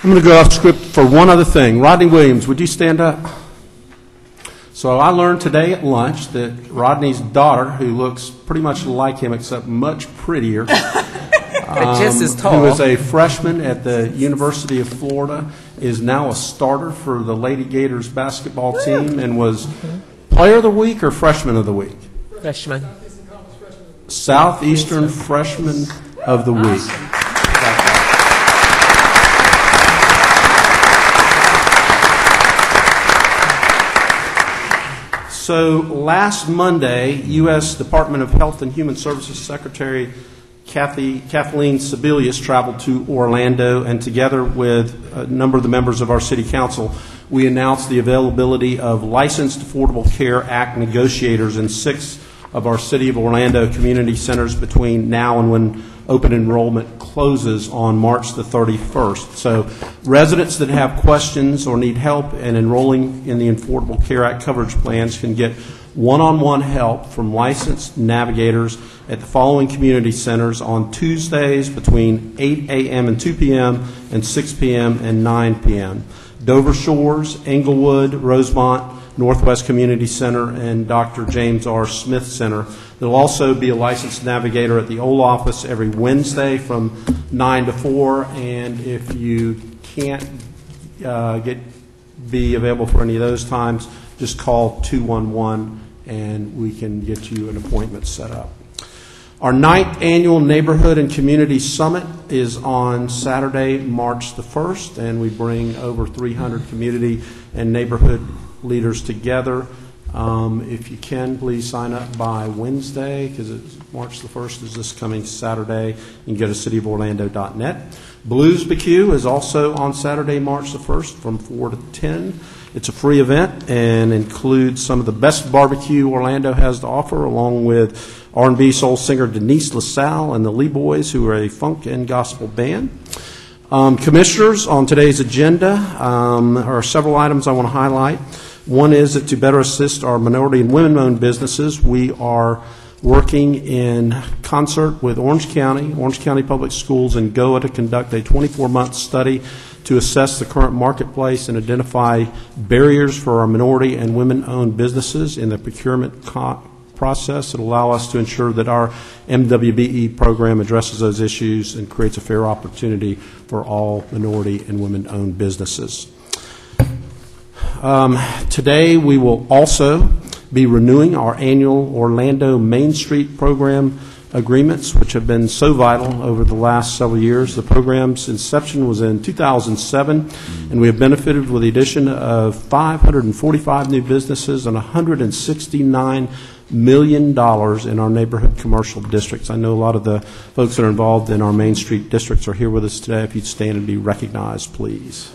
I'm going to go off script for one other thing. Rodney Williams, would you stand up? So I learned today at lunch that Rodney's daughter, who looks pretty much like him except much prettier, just as tall, who is a freshman at the University of Florida, is now a starter for the Lady Gators basketball team and was Player of the Week or Freshman of the Week? Freshman. Southeastern Freshman of the Week. So last Monday, U.S. Department of Health and Human Services Secretary Kathleen Sebelius traveled to Orlando, and together with a number of the members of our City Council, we announced the availability of Licensed Affordable Care Act negotiators in 6 of our City of Orlando community centers between now and when open enrollment closes on March the 31st. So residents that have questions or need help in enrolling in the Affordable Care Act coverage plans can get one-on-one help from licensed navigators at the following community centers on Tuesdays between 8 a.m. and 2 p.m. and 6 p.m. and 9 p.m. Dover Shores, Englewood, Rosemont, Northwest Community Center, and Dr. James R. Smith Center. There will also be a licensed navigator at the old office every Wednesday from 9 to 4, and if you can't be available for any of those times, just call 211 and we can get you an appointment set up. Our 9th annual Neighborhood and Community Summit is on Saturday, March the 1st, and we bring over 300 community and neighborhood leaders together. If you can, please sign up by Wednesday, because March the 1st is this coming Saturday. You can go to cityoforlando.net. Blues BQ is also on Saturday, March the 1st from 4 to 10. It's a free event and includes some of the best barbecue Orlando has to offer, along with R&B soul singer Denise LaSalle and the Lee Boys, who are a funk and gospel band. Commissioners, on today's agenda are several items I want to highlight. One is that to better assist our minority and women-owned businesses, we are working in concert with Orange County Public Schools, and GOA to conduct a 24-month study to assess the current marketplace and identify barriers for our minority and women-owned businesses in the procurement process that allow us to ensure that our MWBE program addresses those issues and creates a fair opportunity for all minority and women-owned businesses. Today we will also be renewing our annual Orlando Main Street program agreements, which have been so vital over the last several years. The program's inception was in 2007, and we have benefited with the addition of 545 new businesses and $169 million in our neighborhood commercial districts. I know a lot of the folks that are involved in our Main Street districts are here with us today. If you'd stand and be recognized, please.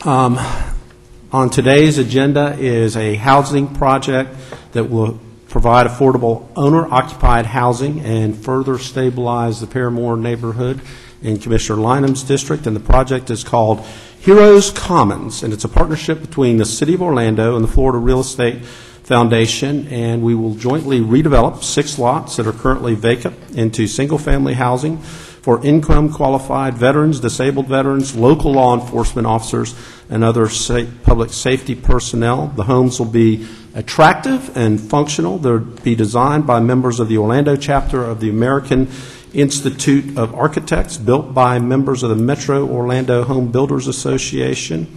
On today's agenda is a housing project that will provide affordable owner-occupied housing and further stabilize the Paramore neighborhood in Commissioner Lynham's district. And the project is called Heroes Commons, and it's a partnership between the City of Orlando and the Florida Real Estate Foundation, and we will jointly redevelop 6 lots that are currently vacant into single-family housing for income-qualified veterans, disabled veterans, local law enforcement officers, and other public safety personnel. The homes will be attractive and functional. They'll be designed by members of the Orlando chapter of the American Institute of Architects, built by members of the Metro Orlando Home Builders Association.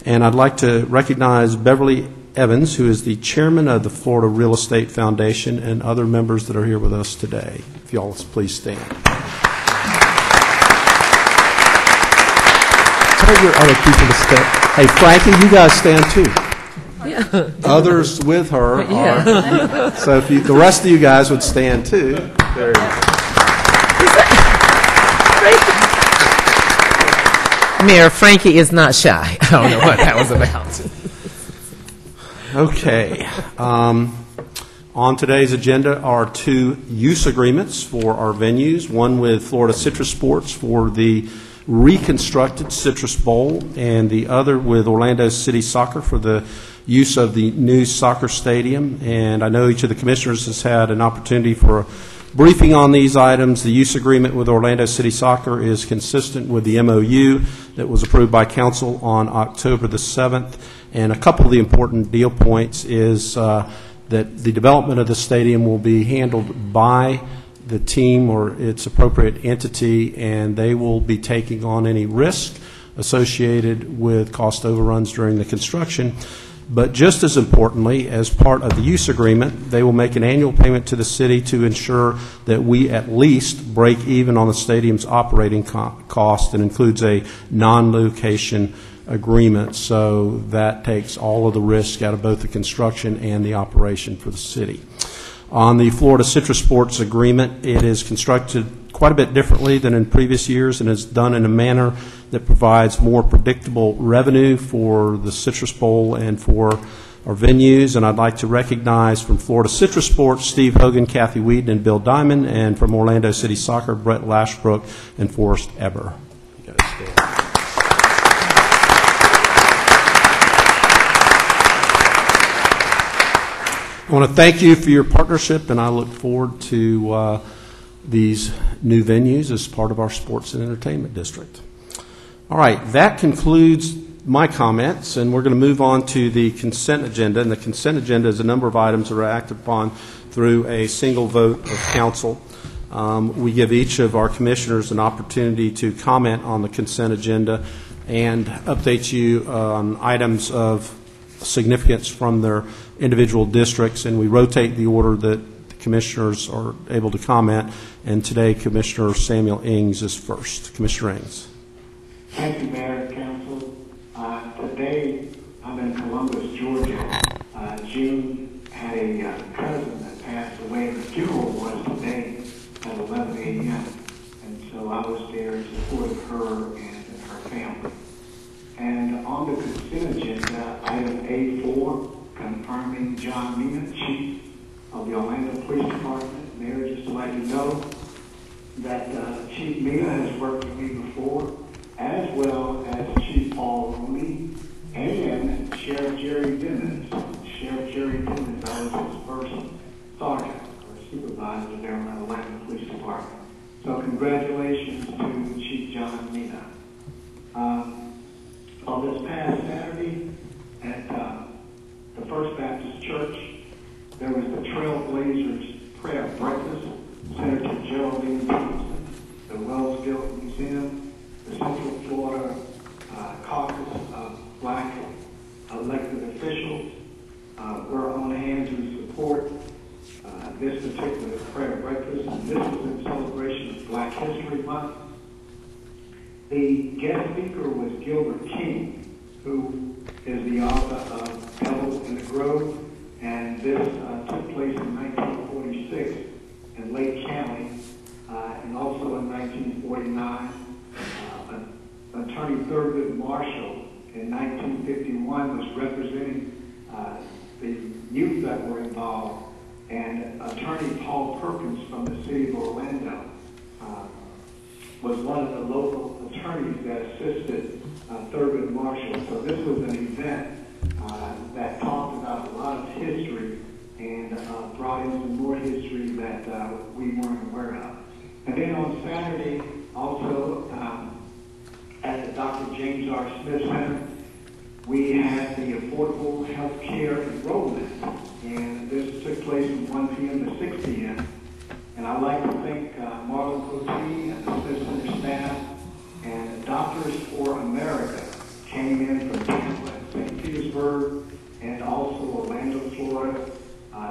And I'd like to recognize Beverly Evans, who is the chairman of the Florida Real Estate Foundation, and other members that are here with us today. If y'all please stand. Tell your other people to stand. Hey, Frankie, you guys stand too. Yeah. Others with her are. So if the rest of you guys would stand too. There you go. Mayor, Frankie is not shy. I don't know what that was about. Okay. On today's agenda are 2 use agreements for our venues, one with Florida Citrus Sports for the reconstructed Citrus Bowl, and the other with Orlando City Soccer for the use of the new soccer stadium. And I know each of the commissioners has had an opportunity for a briefing on these items. The use agreement with Orlando City Soccer is consistent with the MOU that was approved by council on October the 7th. And a couple of the important deal points is that the development of the stadium will be handled by the team or its appropriate entity, and they will be taking on any risk associated with cost overruns during the construction. But just as importantly, as part of the use agreement, they will make an annual payment to the city to ensure that we at least break even on the stadium's operating cost, and includes a non-location agreement. So that takes all of the risk out of both the construction and the operation for the city. On the Florida Citrus Sports agreement, it is constructed quite a bit differently than in previous years, and is done in a manner that provides more predictable revenue for the Citrus Bowl and for our venues. And I'd like to recognize from Florida Citrus Sports, Steve Hogan, Kathy Wheaton, and Bill Diamond, and from Orlando City Soccer, Brett Lashbrook and Forrest Eber. You guys stand. I want to thank you for your partnership, and I look forward to these new venues as part of our sports and entertainment district. All right, that concludes my comments, and we're going to move on to the consent agenda. And the consent agenda is a number of items that are acted upon through a single vote of council. We give each of our commissioners an opportunity to comment on the consent agenda and update you on items of significance from their individual districts, and we rotate the order that the commissioners are able to comment. And today, Commissioner Samuel Ings is first. Commissioner Ings. Thank you, Mayor and Council. Today, I'm in Columbus, Georgia. June had a cousin that passed away. The funeral was today at 11 a.m. And so I was there in support of her and her family. And on the consent agenda, item A4, confirming John Mina, Chief of the Orlando Police Department. Mayor, just to let you know that Chief Mina has worked with me before, as well as Chief Paul Rooney and Sheriff Jerry Dimmons. Sheriff Jerry Dimmons, I was his first sergeant or supervisor there in the Orlando Police Department. So congratulations to Chief John Mina. On this past Saturday at the First Baptist Church, there was the Trailblazers Prayer Breakfast. Senator Geraldine Thompson, the Wellsville Museum, the Central Florida Caucus of Black elected officials were on hand to support this particular prayer breakfast. And this was in celebration of Black History Month. The guest speaker was Gilbert King, who is the author of Pebbles in the Grove, and this took place in 1946 in Lake County, and also in 1949. Attorney Thurgood Marshall in 1951 was representing the youth that were involved, and Attorney Paul Perkins from the city of Orlando was one of the local attorneys that assisted Thurgood Marshall. So this was an event that talked about a lot of history and brought in some more history that we weren't aware of. And then on Saturday, from 1 p.m. to 6 p.m. And I'd like to thank Marlon Cochee and the center staff and Doctors for America came in from Tampa, St. Petersburg, and also Orlando, Florida.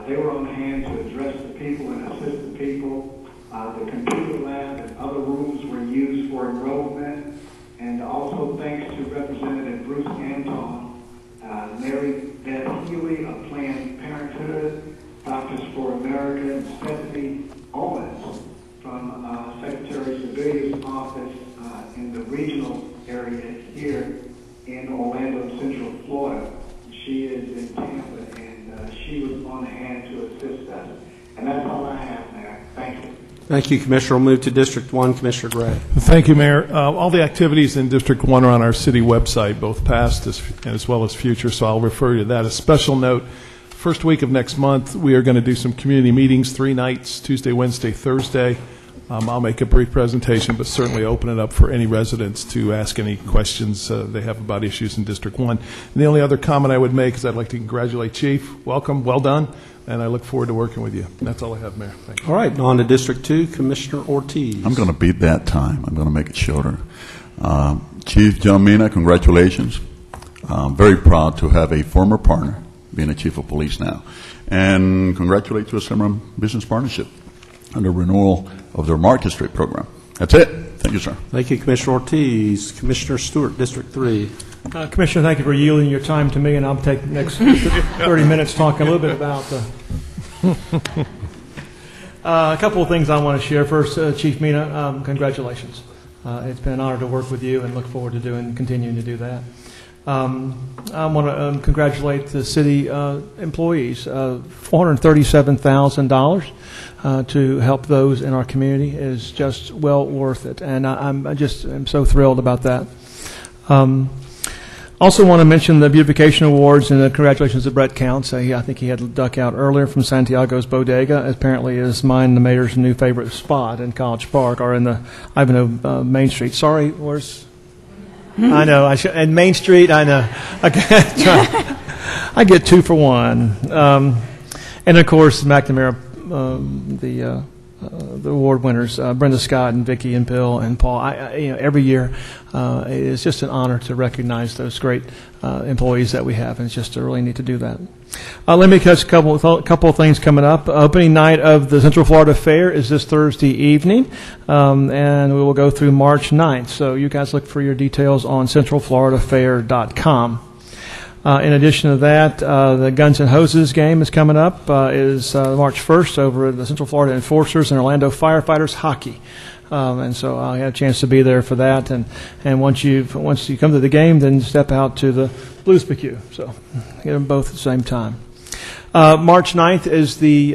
They were on hand to address the people and assist the people. The computer lab and other rooms were used for enrollment. And also thanks to Representative Bruce Anton, Mary Beth Healy of Planned Parenthood, Doctors for America, and Stephanie Owens from Secretary Sevilla's office in the regional area here in Orlando, Central Florida. She is in Tampa, and she was on hand to assist us. And that's all I have, Mayor. Thank you. Thank you, Commissioner. We'll move to District 1. Commissioner Gray. Thank you, Mayor. All the activities in District 1 are on our city website, both past as well as future, so I'll refer you to that. A special note, first week of next month, we are going to do some community meetings, 3 nights, Tuesday, Wednesday, Thursday. I'll make a brief presentation, but certainly open it up for any residents to ask any questions they have about issues in District 1. And the only other comment I would make is I'd like to congratulate Chief. Welcome. Well done. And I look forward to working with you. And that's all I have, Mayor. Thank you. All right. On to District 2, Commissioner Ortiz. I'm going to beat that time. I'm going to make it shorter. Chief John Mina, congratulations. I'm very proud to have a former partner being a chief of police now. And congratulate to a summer business partnership and the renewal of their Market Street program. That's it. Thank you, sir. Thank you, Commissioner Ortiz. Commissioner Stewart, District 3. Commissioner, thank you for yielding your time to me, and I'll take the next 30 minutes talking a little bit about a couple of things I want to share. First, Chief Mina, congratulations. It's been an honor to work with you and look forward to continuing to do that. I want to congratulate the city employees. $437,000 to help those in our community is just well worth it, and I'm so thrilled about that. Also want to mention the beautification awards and the congratulations to Brett Counts. I think he had a duck out earlier from Santiago's Bodega. Apparently is mine, the mayor's new favorite spot in College Park or in the Ivanhoe Main Street. Sorry, where's... I know. And Main Street, I know. I get 2 for 1. And, of course, McNamara, the award winners, Brenda Scott and Vicki and Bill and Paul. Every year it's just an honor to recognize those great employees that we have, and it's just really neat to do that. Let me catch a couple of things coming up. Opening night of the Central Florida Fair is this Thursday evening, and we will go through March 9th. So you guys look for your details on centralfloridafair.com. In addition to that, the Guns and Hoses game is coming up. Is March 1st over at the Central Florida Enforcers and Orlando Firefighters Hockey. And so I had a chance to be there for that. And once you come to the game, then step out to the Blues PQ. So get them both at the same time. March 9th is the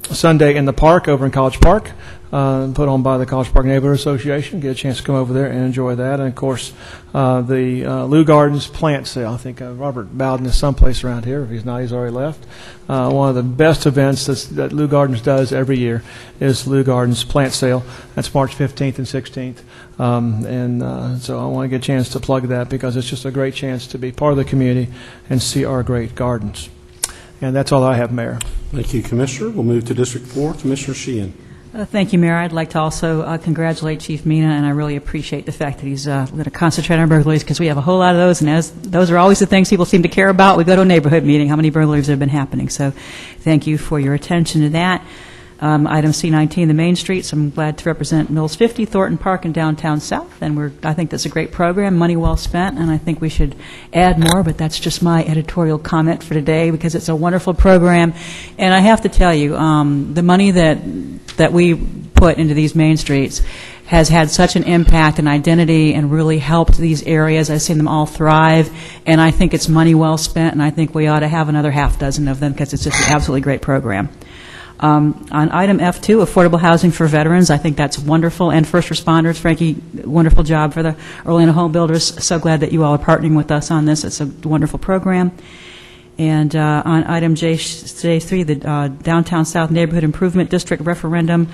Sunday in the Park over in College Park. Put on by the College Park Neighborhood Association. Get a chance to come over there and enjoy that. And, of course, the Lou Gardens plant sale. I think Robert Bowden is someplace around here. If he's not, he's already left. One of the best events that Lou Gardens does every year is Lou Gardens plant sale. That's March 15th and 16th. So I want to get a chance to plug that because it's just a great chance to be part of the community and see our great gardens. And that's all I have, Mayor. Thank you, Commissioner. We'll move to District 4. Commissioner Sheehan. Thank you, Mayor. I'd like to also congratulate Chief Mina, and I really appreciate the fact that he's going to concentrate on burglaries because we have a whole lot of those, and as those are always the things people seem to care about. We go to a neighborhood meeting, how many burglaries have been happening. So thank you for your attention to that. Item C19, the Main Streets. I'm glad to represent Mills 50, Thornton Park, and Downtown South, and I think that's a great program, money well spent, and I think we should add more, but that's just my editorial comment for today because it's a wonderful program. And I have to tell you, the money that we put into these main streets has had such an impact and identity and really helped these areas. I've seen them all thrive, and I think it's money well spent, and I think we ought to have another half dozen of them because it's just an absolutely great program. On item F2, affordable housing for veterans, I think that's wonderful, and first responders. Frankie, wonderful job for the Orlando Home Builders. So glad that you all are partnering with us on this. It's a wonderful program. And on item J3, the Downtown South Neighborhood Improvement District referendum,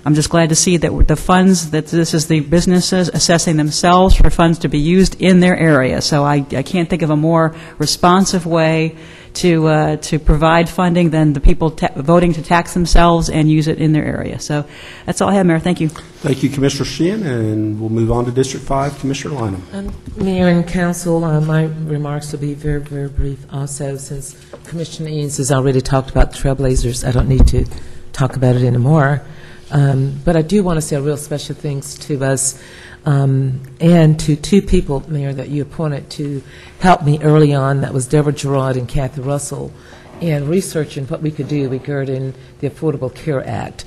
I'm just glad to see that the funds, that this is the businesses assessing themselves for funds to be used in their area. So I can't think of a more responsive way to provide funding than the people voting to tax themselves and use it in their area. So that's all I have, Mayor. Thank you. Thank you, Commissioner Sheehan, and we'll move on to District 5, Commissioner Lynham. Mayor and Council, my remarks will be very, very brief also, since Commissioner Eanes has already talked about the Trailblazers. I don't need to talk about it anymore. But I do want to say a real special thanks to us and to two people, Mayor, that you appointed to help me early on. That was Deborah Gerard and Kathy Russell, and researching what we could do regarding the Affordable Care Act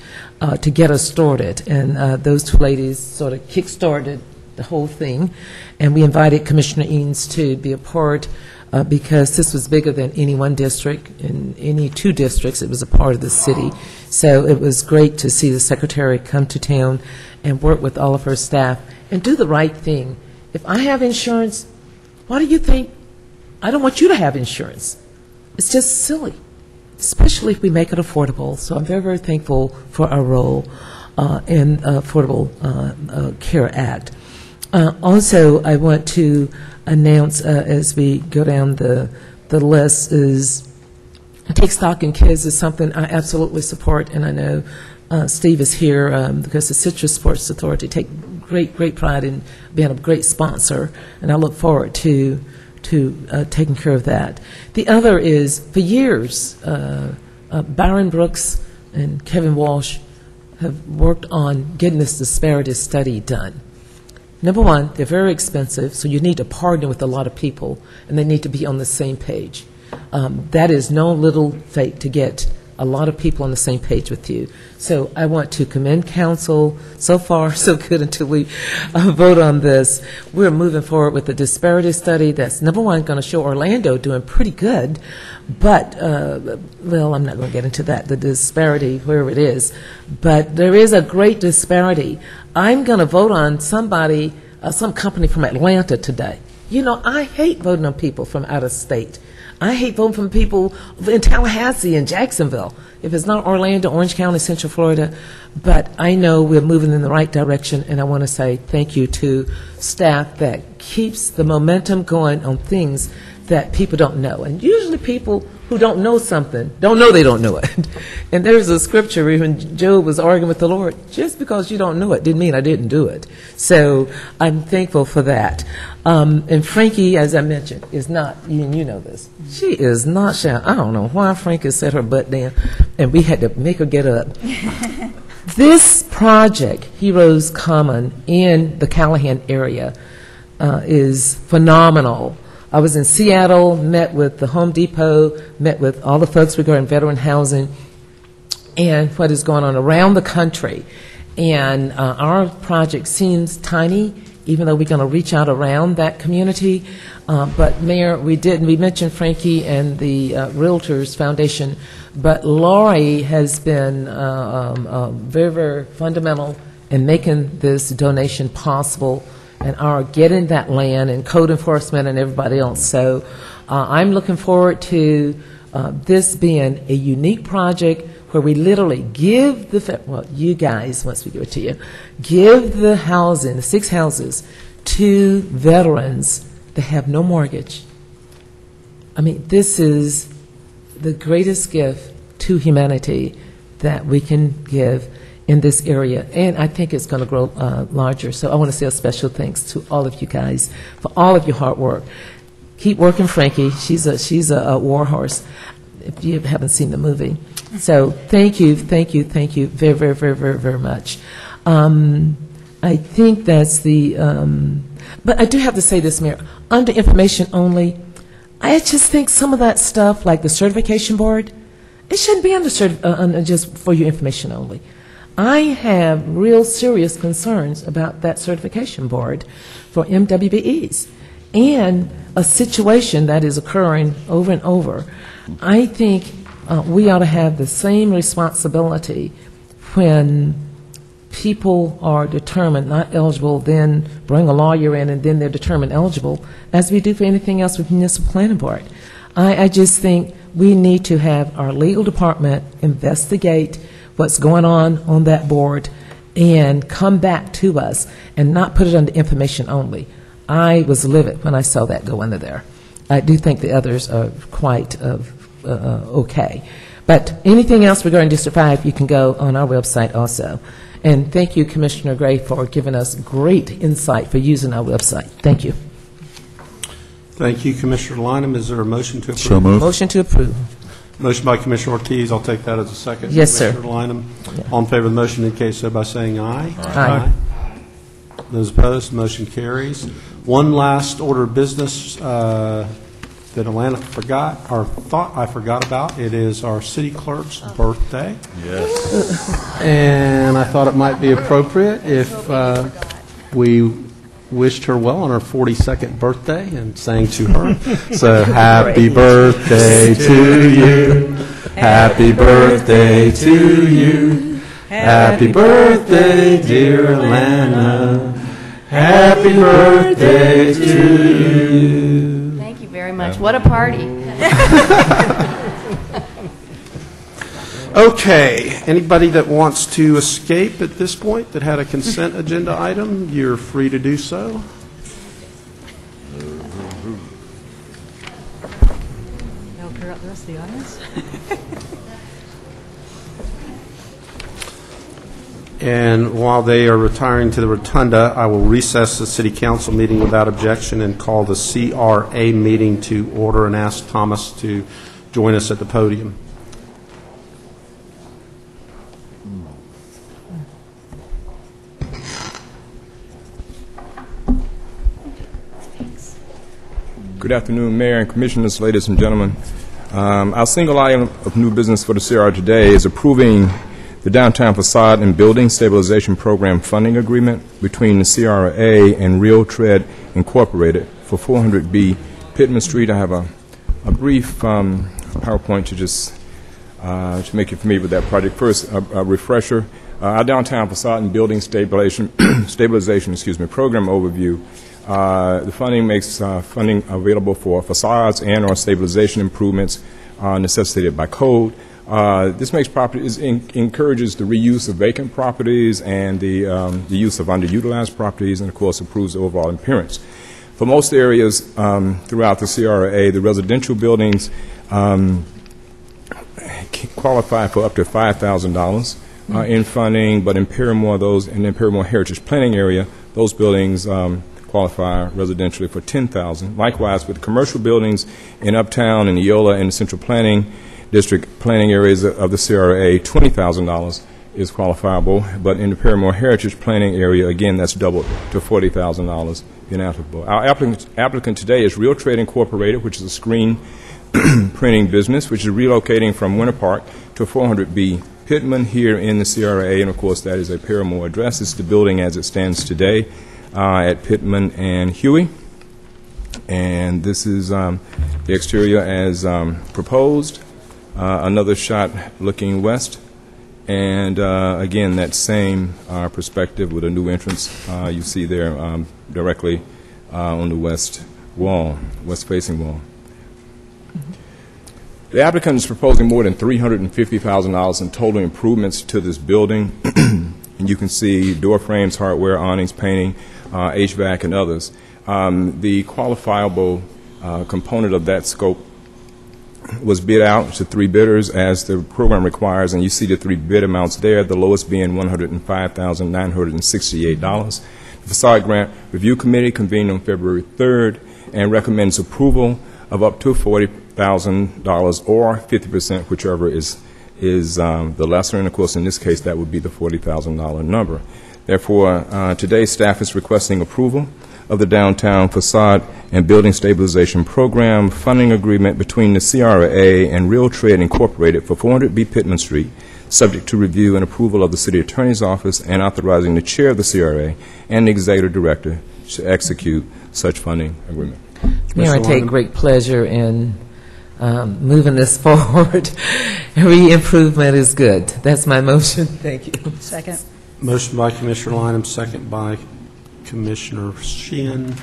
to get us started. And those two ladies sort of kick-started the whole thing. And we invited Commissioner Eanes to be a part because this was bigger than any one district. In any two districts, it was a part of the city. So it was great to see the Secretary come to town and work with all of her staff and do the right thing. If I have insurance, why do you think I don't want you to have insurance? It's just silly, especially if we make it affordable. So I'm very, very thankful for our role in Affordable Care Act. Also, I want to announce as we go down the list is Take Stock in Kids is something I absolutely support, and I know Steve is here because the Citrus Sports Authority take great pride in being a great sponsor, and I look forward to taking care of that. The other is, for years, Byron Brooks and Kevin Walsh have worked on getting this disparity study done. Number one, they're very expensive, so you need to partner with a lot of people, and they need to be on the same page. That is no little feat to get a lot of people on the same page with you. So I want to commend council. So far, so good until we vote on this. We're moving forward with the disparity study that's, number one, going to show Orlando doing pretty good, but, well, I'm not going to get into that, the disparity, wherever it is. But there is a great disparity. I'm going to vote on somebody, some company from Atlanta today. You know, I hate voting on people from out of state. I hate voting for people in Tallahassee and Jacksonville, if it's not Orlando, Orange County, Central Florida. But I know we're moving in the right direction, and I want to say thank you to staff that keeps the momentum going on things that people don't know. And usually people who don't know something don't know they don't know it. And there's a scripture when Job was arguing with the Lord, just because you don't know it didn't mean I didn't do it. So I'm thankful for that. And Frankie, as I mentioned, is not, and you know this, she is not shy. I don't know why Frankie set her butt down, and we had to make her get up. This project, Heroes Common, in the Callahan area, is phenomenal. I was in Seattle, met with the Home Depot, met with all the folks regarding veteran housing and what is going on around the country. And our project seems tiny, even though we're going to reach out around that community. But, Mayor, we mentioned Frankie and the Realtors Foundation, but Laurie has been very, very fundamental in making this donation possible and are getting that land and code enforcement and everybody else. So I'm looking forward to this being a unique project where we literally give the, well, you guys, once we give it to you, give the housing, the 6 houses, to veterans that have no mortgage. I mean, this is the greatest gift to humanity that we can give in this area, and I think it's going to grow larger. So I want to say a special thanks to all of you guys for all of your hard work. Keep working, Frankie. She's a war horse, if you haven't seen the movie. So thank you very, very, very, very, very much. I think that's the, but I do have to say this, Mayor, under information only, I just think some of that stuff, like the certification board, it shouldn't be under just for your information only. I have real serious concerns about that certification board for MWBEs and a situation that is occurring over and over. I think we ought to have the same responsibility when people are determined not eligible, then bring a lawyer in, and then they're determined eligible, as we do for anything else with municipal planning board. I just think we need to have our legal department investigate what's going on that board and come back to us and not put it under information only. I was livid when I saw that go under there. I do think the others are quite okay. But anything else regarding District 5, you can go on our website also. And thank you, Commissioner Gray, for giving us great insight for using our website. Thank you. Thank you, Commissioner Lineham. Is there a motion to approve? So moved. Motion to approve. Motion by Commissioner Ortiz. I'll take that as a second. Yes, sir. Commissioner Lineham. All in favor of the motion indicate so by saying aye. Aye. Those opposed, motion carries. One last order of business that Atlanta forgot, or thought I forgot about. It is our city clerk's birthday. Yes. And I thought it might be appropriate if we wished her well on her 42nd birthday and sang to her. So happy birthday to you. Happy birthday to you. Happy birthday, dear Atlanta. Happy birthday to you. Thank you very much. What a party. Okay, anybody that wants to escape at this point that had a consent agenda item, you're free to do so. That'll clear up the rest of the audience. And while they are retiring to the rotunda, I will recess the city council meeting without objection and call the CRA meeting to order and ask Thomas to join us at the podium. Good afternoon, Mayor and Commissioners, ladies and gentlemen. Our single item of new business for the CR today is approving the Downtown Facade and Building Stabilization Program funding agreement between the CRA and Real Tread Incorporated for 400B Pittman Street. I have a brief PowerPoint to just to make you familiar with that project. First, a refresher. Our Downtown Facade and Building Stabilization program overview. The funding makes funding available for facades and or stabilization improvements necessitated by code. This makes encourages the reuse of vacant properties and the use of underutilized properties, and of course improves the overall appearance. For most areas throughout the CRA, the residential buildings qualify for up to $5,000 in funding, but in Paramore Heritage Planning Area, those buildings qualify residentially for $10,000. Likewise, with commercial buildings in Uptown and Eola and the Central Planning District planning areas of the CRA, $20,000 is qualifiable, but in the Paramore Heritage Planning Area, again, that's doubled to $40,000 inapplicable. Our applicant today is Real Trade Incorporated, which is a screen printing business, which is relocating from Winter Park to 400B Pittman here in the CRA, and of course that is a Paramore address. It's the building as it stands today at Pittman and Huey. And this is the exterior as proposed. Another shot looking west, and again that same perspective with a new entrance you see there directly on the west facing wall. The applicant is proposing more than $350,000 in total improvements to this building. And you can see door frames, hardware, awnings, painting, HVAC, and others. The qualifiable component of that scope was bid out to 3 bidders as the program requires, and you see the 3 bid amounts there, the lowest being $105,968. The Facade Grant Review Committee convened on February 3rd and recommends approval of up to $40,000 or 50%, whichever is the lesser, and of course in this case that would be the $40,000 number. Therefore, today staff is requesting approval of the Downtown Facade and Building Stabilization Program funding agreement between the CRA and Real Trade Incorporated for 400B Pittman Street, subject to review and approval of the City Attorney's Office, and authorizing the Chair of the CRA and the Executive Director to execute such funding agreement. Mayor, I take great pleasure in moving this forward. Every improvement is good. That's my motion. Thank you. Second. Motion by Commissioner Lineham, second by Commissioner Sheehan.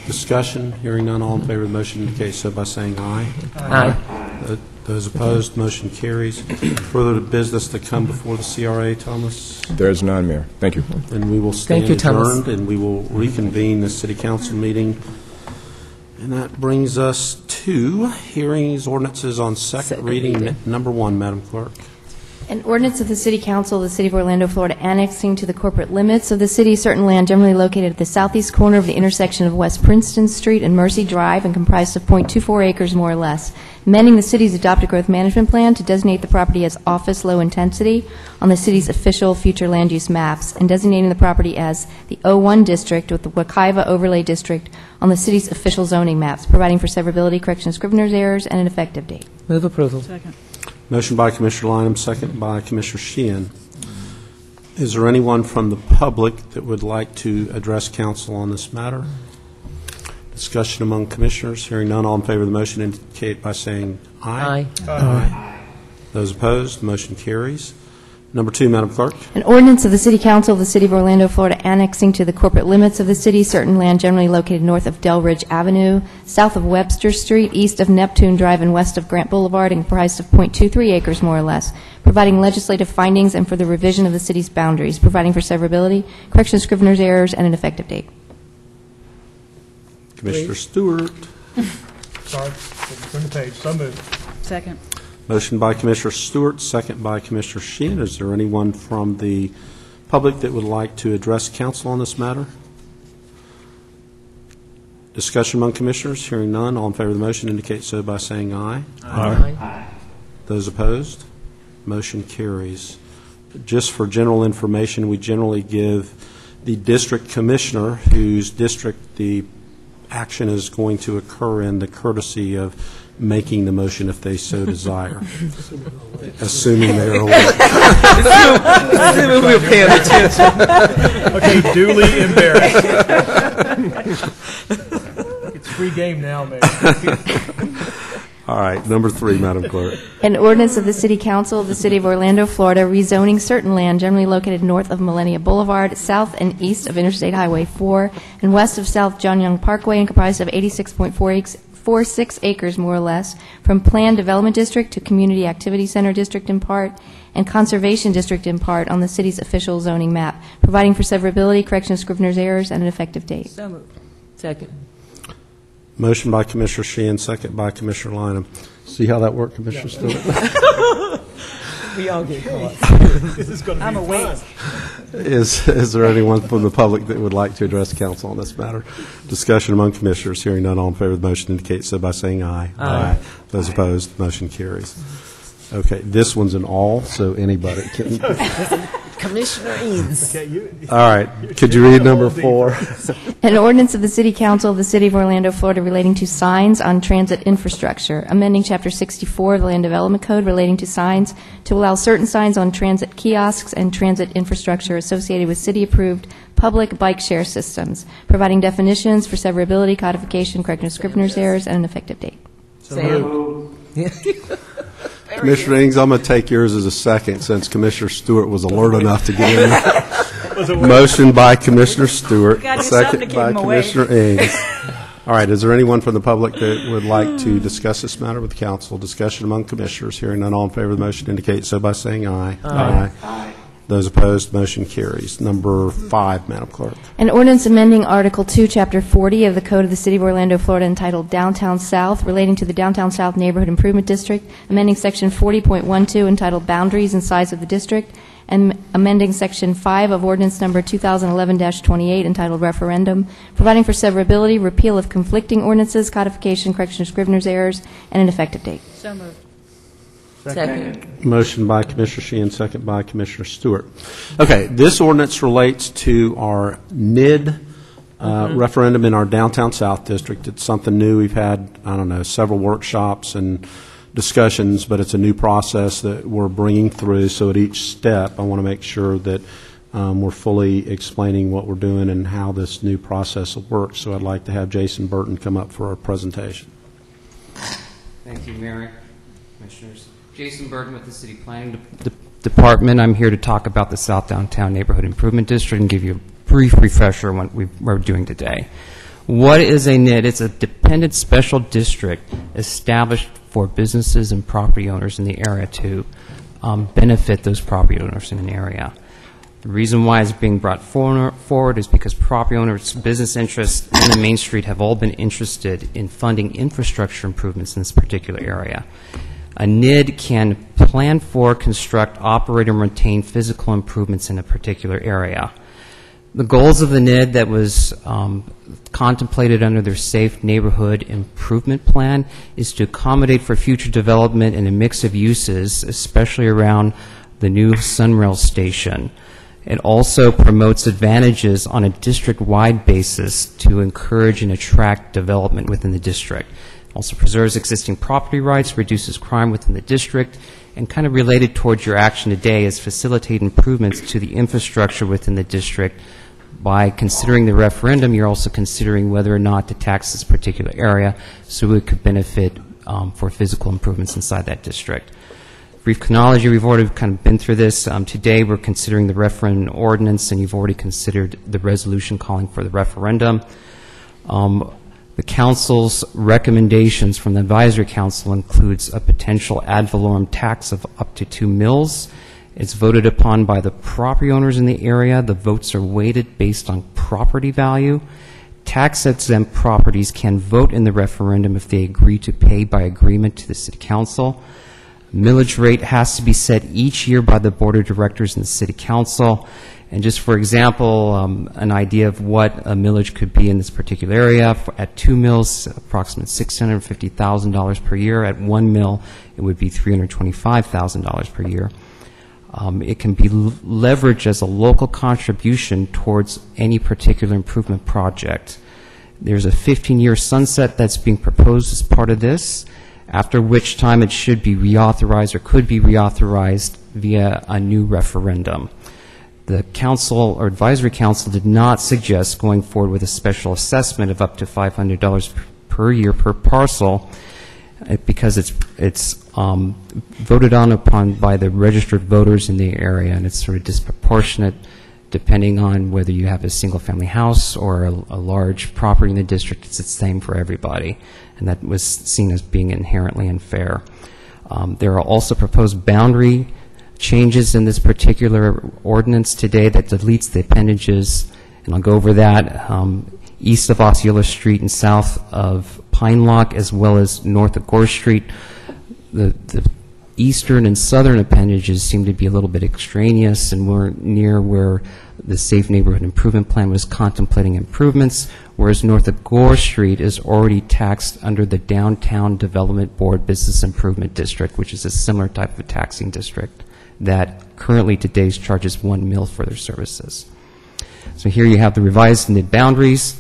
Discussion, hearing none, all in favor of the motion indicate so by saying aye. Aye. Those opposed, motion carries. Further business to come before the CRA, Thomas? There's none, Mayor. Thank you. And we will stand Thank you, Thomas. adjourned, and we will reconvene the city council meeting. And that brings us to hearings, ordinances on second reading. Number 1, Madam Clerk. An ordinance of the City Council of the City of Orlando, Florida, annexing to the corporate limits of the city certain land generally located at the southeast corner of the intersection of West Princeton Street and Mercy Drive and comprised of .24 acres more or less, amending the city's adopted growth management plan to designate the property as office low intensity on the city's official future land use maps, and designating the property as the O1 district with the Wekiva overlay district on the city's official zoning maps, providing for severability, correction of scrivener's errors, and an effective date. Move approval. Second. Motion by Commissioner Lineham, second by Commissioner Sheehan. Is there anyone from the public that would like to address council on this matter? Discussion among commissioners. Hearing none, all in favor of the motion indicate by saying aye. Aye. Those opposed, motion carries. Number 2, Madam Clerk. An ordinance of the City Council of the City of Orlando, Florida, annexing to the corporate limits of the city certain land generally located north of Del Ridge Avenue, south of Webster Street, east of Neptune Drive, and west of Grant Boulevard, and comprised of .23 acres more or less, providing legislative findings and for the revision of the city's boundaries, providing for severability, correction of scrivener's errors, and an effective date. Commissioner Stewart. Sorry, turn the page. So moved. Second. Motion by Commissioner Stewart, second by Commissioner Sheehan. Is there anyone from the public that would like to address council on this matter? Discussion among commissioners. Hearing none, all in favor of the motion indicate so by saying aye. Aye. Those opposed? Motion carries. Just for general information, we generally give the district commissioner whose district the action is going to occur in the courtesy of making the motion if they so desire, assuming they are aware. Assuming we're paying attention. Okay, duly embarrassed. It's free game now, man. All right, number 3, Madam Clerk. An ordinance of the City Council of the City of Orlando, Florida, rezoning certain land generally located north of Millennia Boulevard, south and east of Interstate Highway 4, and west of South John Young Parkway, and comprised of 86.46 acres, more or less, from Planned Development District to Community Activity Center District in part, and Conservation District in part on the city's official zoning map, providing for severability, correction of scrivener's errors, and an effective date. So moved. Second. Motion by Commissioner Sheehan, second by Commissioner Lineham. See how that worked, Commissioner Stewart? We all get caught. This is going to be I'm awake. Is there anyone from the public that would like to address council on this matter? Discussion among commissioners. Hearing none, all in favor of the motion indicate so by saying aye. Aye. Those opposed, motion carries. Okay, this one's an all, so anybody can. Commissioner Eads. All right, could you read number 4? An ordinance of the City Council of the City of Orlando, Florida, relating to signs on transit infrastructure, amending Chapter 64 of the Land Development Code relating to signs to allow certain signs on transit kiosks and transit infrastructure associated with city-approved public bike share systems, providing definitions for severability, codification, correction of scrivener's errors, and an effective date. Commissioner Ings, I'm going to take yours as a second since Commissioner Stewart was alert enough to get in. Motion by Commissioner Stewart, second by Commissioner Ings. All right, is there anyone from the public that would like to discuss this matter with the council? Discussion among commissioners. Hearing none, all in favor of the motion indicate so by saying aye. Aye. Those opposed, motion carries. Number 5, Madam Clerk. An ordinance amending Article 2, Chapter 40 of the Code of the City of Orlando, Florida, entitled Downtown South, relating to the Downtown South Neighborhood Improvement District, amending Section 40.12 entitled Boundaries and Size of the District, and amending Section 5 of Ordinance Number 2011-28 entitled Referendum, providing for severability, repeal of conflicting ordinances, codification, correction of scrivener's errors, and an effective date. So moved. Second. Motion by Commissioner Sheehan, second by Commissioner Stewart. Okay, this ordinance relates to our NID referendum in our Downtown South District. It's something new. We've had, several workshops and discussions, but it's a new process that we're bringing through. So at each step, I want to make sure that we're fully explaining what we're doing and how this new process will work. So I'd like to have Jason Burton come up for our presentation. Thank you, Mayor, Commissioners. Jason Burton with the City Planning Department. I'm here to talk about the South Downtown Neighborhood Improvement District and give you a brief refresher on what we're doing today. What is a NID? It's a dependent special district established for businesses and property owners in the area to benefit those property owners in an area. The reason why it's being brought forward is because property owners' business interests in the Main Street have all been interested in funding infrastructure improvements in this particular area. A NID can plan for, construct, operate, and maintain physical improvements in a particular area. The goals of the NID that was contemplated under their Safe Neighborhood Improvement Plan is to accommodate for future development in a mix of uses, especially around the new Sunrail station. It also promotes advantages on a district-wide basis to encourage and attract development within the district. It also preserves existing property rights, reduces crime within the district, and kind of related towards your action today is facilitate improvements to the infrastructure within the district. By considering the referendum, you're also considering whether or not to tax this particular area so it could benefit for physical improvements inside that district. Brief chronology, we've already kind of been through this. Today we're considering the referendum ordinance, and you've already considered the resolution calling for the referendum. The Council's recommendations from the Advisory Council includes a potential ad valorem tax of up to 2 mills. It's voted upon by the property owners in the area. The votes are weighted based on property value. Tax-exempt properties can vote in the referendum if they agree to pay by agreement to the City Council. Millage rate has to be set each year by the Board of Directors and the City Council. And just for example, an idea of what a millage could be in this particular area, at 2 mills, approximately $650,000 per year. At 1 mill, it would be $325,000 per year. It can be leveraged as a local contribution towards any particular improvement project. There's a 15-year sunset that's being proposed as part of this, after which time it should be reauthorized or could be reauthorized via a new referendum. The Council or Advisory Council did not suggest going forward with a special assessment of up to $500 per year per parcel because it's voted upon by the registered voters in the area, and it's sort of disproportionate depending on whether you have a single-family house or a large property in the district. It's the same for everybody, and that was seen as being inherently unfair. There are also proposed boundary changes in this particular ordinance today that deletes the appendages, and I'll go over that, east of Osceola Street and south of Pine Lock, as well as north of Gore Street. The eastern and southern appendages seem to be a little bit extraneous and more near where the Safe Neighborhood Improvement Plan was contemplating improvements, whereas north of Gore Street is already taxed under the Downtown Development Board Business Improvement District, which is a similar type of taxing district that currently today charges 1 mil for their services. So here you have the revised NID boundaries.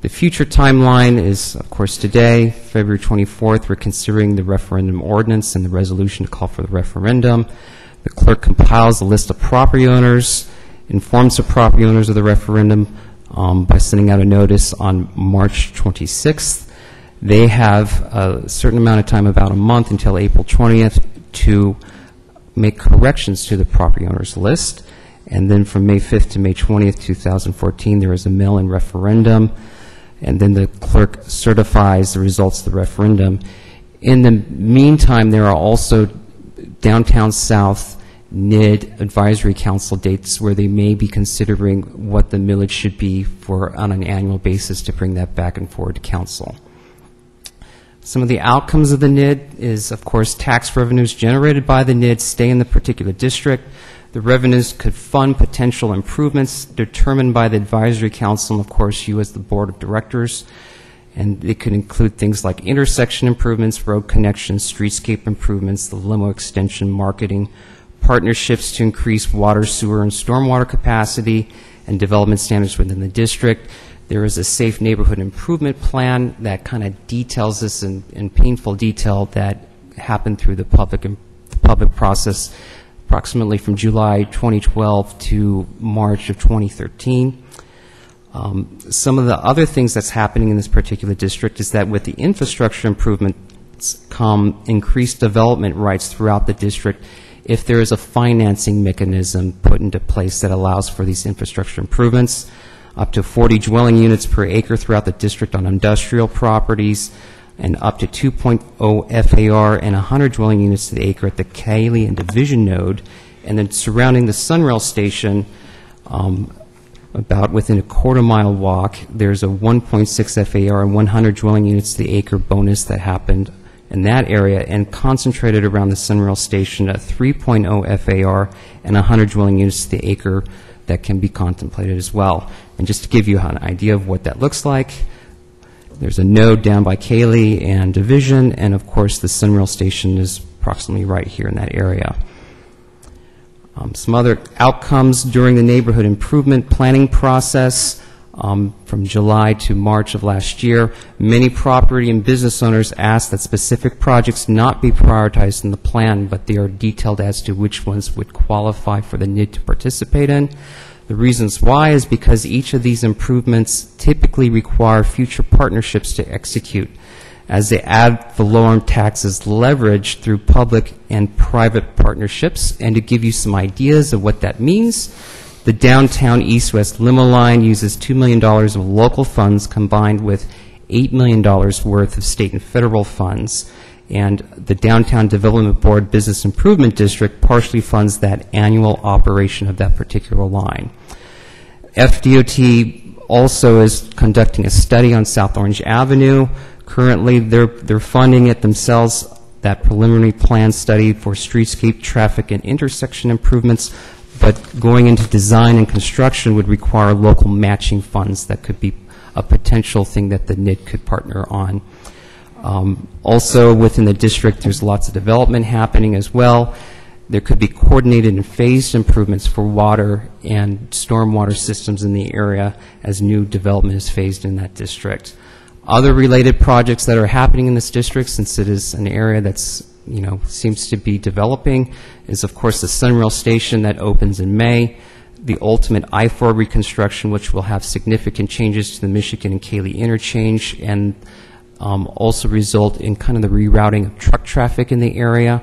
The future timeline is, of course, today, February 24th. We're considering the referendum ordinance and the resolution to call for the referendum. The clerk compiles a list of property owners, informs the property owners of the referendum by sending out a notice on March 26th. They have a certain amount of time, about a month, until April 20th, to make corrections to the property owners list. And then from May 5th to May 20th, 2014, there is a mail-in referendum. And then the clerk certifies the results of the referendum. In the meantime, there are also Downtown South NID Advisory Council dates where they may be considering what the millage should be for on an annual basis to bring that back and forward to council. Some of the outcomes of the NID is, of course, tax revenues generated by the NID stay in the particular district. The revenues could fund potential improvements determined by the Advisory Council and, of course, you as the Board of Directors. And it could include things like intersection improvements, road connections, streetscape improvements, the limo extension, marketing, partnerships to increase water, sewer, and stormwater capacity, and development standards within the district. There is a Safe Neighborhood Improvement Plan that kind of details this in painful detail that happened through the public process approximately from July 2012 to March of 2013. Some of the other things that's happening in this particular district is that with the infrastructure improvements come increased development rights throughout the district if there is a financing mechanism put into place that allows for these infrastructure improvements. Up to 40 dwelling units per acre throughout the district on industrial properties, and up to 2.0 FAR and 100 dwelling units to the acre at the Cayley and Division node, and then surrounding the Sunrail station, about within a quarter-mile walk, there's a 1.6 FAR and 100 dwelling units to the acre bonus that happened in that area, and concentrated around the Sunrail station, a 3.0 FAR and 100 dwelling units to the acre that can be contemplated as well. And just to give you an idea of what that looks like, there's a node down by Cayley and Division, and of course the Sunrail station is approximately right here in that area. Some other outcomes during the neighborhood improvement planning process from July to March of last year. Many property and business owners asked that specific projects not be prioritized in the plan, but they are detailed as to which ones would qualify for the NID to participate in. The reasons why is because each of these improvements typically require future partnerships to execute, as they ad valorem taxes leverage through public and private partnerships. And to give you some ideas of what that means, the downtown east-west limo line uses $2 million of local funds combined with $8 million worth of state and federal funds. And the Downtown Development Board Business Improvement District partially funds that annual operation of that particular line. FDOT also is conducting a study on South Orange Avenue. Currently, they're funding it themselves, that preliminary plan study for streetscape, traffic, and intersection improvements, but going into design and construction would require local matching funds. That could be a potential thing that the NID could partner on. Also, within the district, there's lots of development happening as well. There could be coordinated and phased improvements for water and stormwater systems in the area as new development is phased in that district. Other related projects that are happening in this district, since it is an area that's, seems to be developing, is of course the Sunrail station that opens in May, the ultimate I-4 reconstruction, which will have significant changes to the Michigan and Cayley interchange, and also result in kind of the rerouting of truck traffic in the area,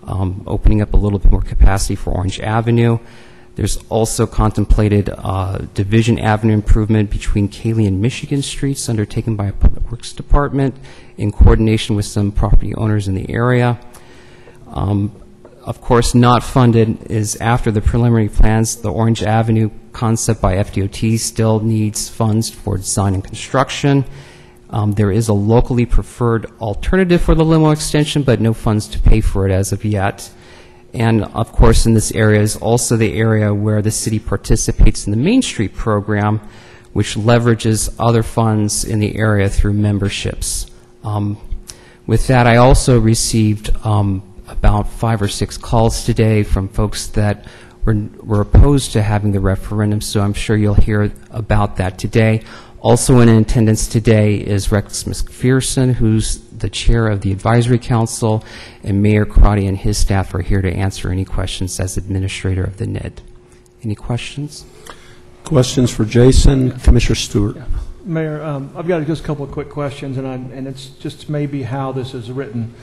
opening up a little bit more capacity for Orange Avenue. There's also contemplated Division Avenue improvement between Cayley and Michigan streets undertaken by a Public Works Department in coordination with some property owners in the area. Of course, not funded is after the preliminary plans. The Orange Avenue concept by FDOT still needs funds for design and construction. There is a locally preferred alternative for the limo extension, but no funds to pay for it as of yet. And of course, in this area is also the area where the city participates in the Main Street program, which leverages other funds in the area through memberships. With that, I also received about 5 or 6 calls today from folks that were opposed to having the referendum, so I'm sure you'll hear about that today. Also in attendance today is Rex McPherson, who's the chair of the Advisory Council, and Mayor Crotty and his staff are here to answer any questions as administrator of the NID. Any questions? Questions for Jason? Commissioner Stewart. Mayor, I've got just a couple of quick questions, and it's just maybe how this is written.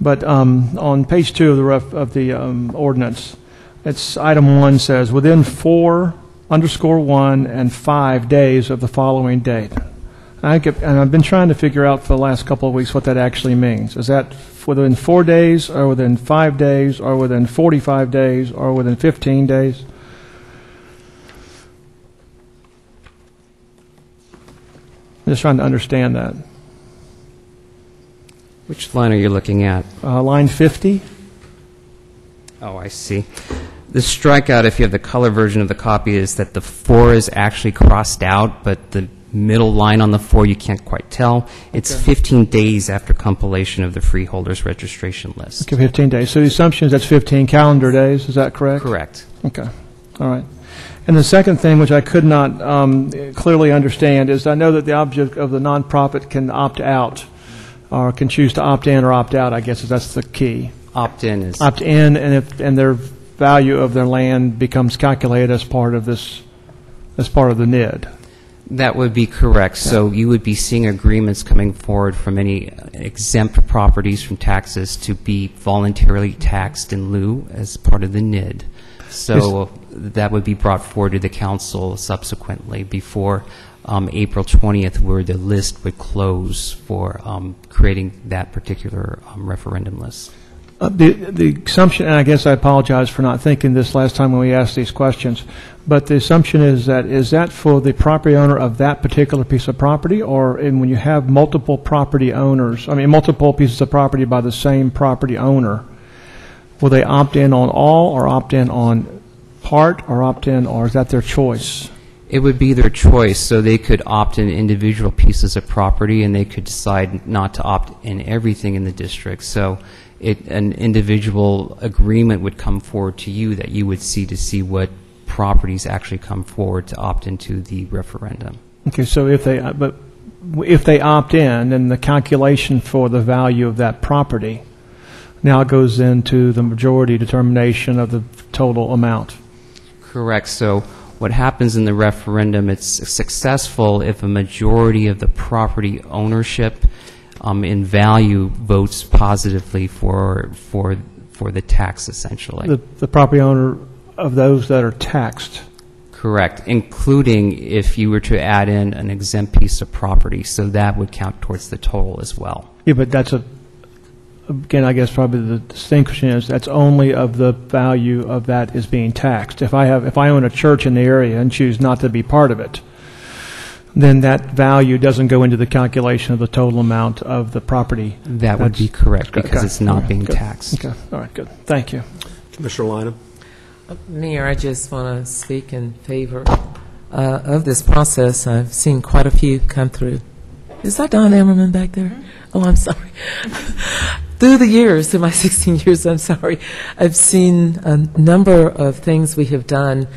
But on page 2 of the ordinance, it's item 1 says, within 4_1 and 5 days of the following date. And I've been trying to figure out for the last couple of weeks what that actually means. Is that within 4 days, or within 5 days, or within 45 days, or within 15 days? I'm just trying to understand that. Which line are you looking at? Line 50. Oh, I see. The strikeout, if you have the color version of the copy, is that the 4 is actually crossed out, but the middle line on the 4 you can't quite tell. It's 15 days after compilation of the freeholders registration list. Okay, 15 days. So the assumption is that's 15 calendar days. Is that correct? Correct. Okay. All right. And the second thing, which I could not clearly understand, is I know that the object of the nonprofit can opt out, or can choose to opt in or opt out, I guess that's the key. Opt-in is... Opt-in, and their value of their land becomes calculated as part of this, as part of the NID. That would be correct. So you would be seeing agreements coming forward from any exempt properties from taxes to be voluntarily taxed in lieu as part of the NID. So that would be brought forward to the council subsequently before April 20th, where the list would close for creating that particular referendum list. The assumption, and I guess I apologize for not thinking this last time when we asked these questions, but the assumption is that for the property owner of that particular piece of property, or when you have multiple property owners, multiple pieces of property by the same property owner, will they opt in on all, or opt in on part, or opt in, or is that their choice? It would be their choice, so they could opt in individual pieces of property, and they could decide not to opt in everything in the district. So an individual agreement would come forward to you that you would see to see what properties actually come forward to opt into the referendum. Okay, so if they opt in, then the calculation for the value of that property now goes into the majority determination of the total amount. Correct. So what happens in the referendum, it's successful if a majority of the property ownership in value votes positively for the tax, essentially. The property owner of those that are taxed. Correct, including if you were to add in an exempt piece of property, so that would count towards the total as well. Yeah, but that's again, I guess probably the distinction is that's only of the value of that is being taxed. If I own a church in the area and choose not to be part of it, then that value doesn't go into the calculation of the total amount of the property. That would be correct, because it's not being taxed. Okay, all right, good. Thank you. Commissioner Lynham. Mayor, I just want to speak in favor of this process. I've seen quite a few come through. Is that Don Ammerman back there? Oh, I'm sorry. Through the years, through my 16 years, I'm sorry, I've seen a number of things we have done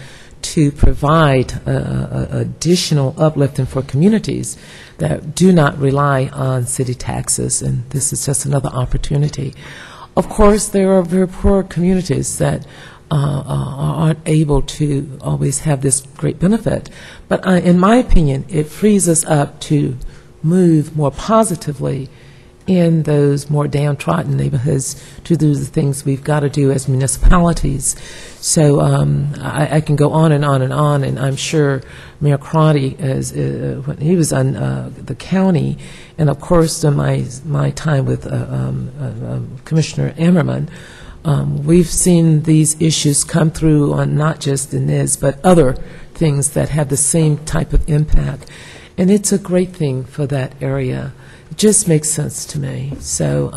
to provide additional uplifting for communities that do not rely on city taxes, and this is just another opportunity. Of course, there are very poor communities that aren't able to always have this great benefit, but in my opinion, it frees us up to move more positively in those more downtrodden neighborhoods to do the things we've got to do as municipalities. So I can go on and on and on, and I'm sure Mayor Crotty, when he was on the county, and of course in my time with Commissioner Ammerman, we've seen these issues come through on not just in this, but other things that have the same type of impact. And it's a great thing for that area. It just makes sense to me. So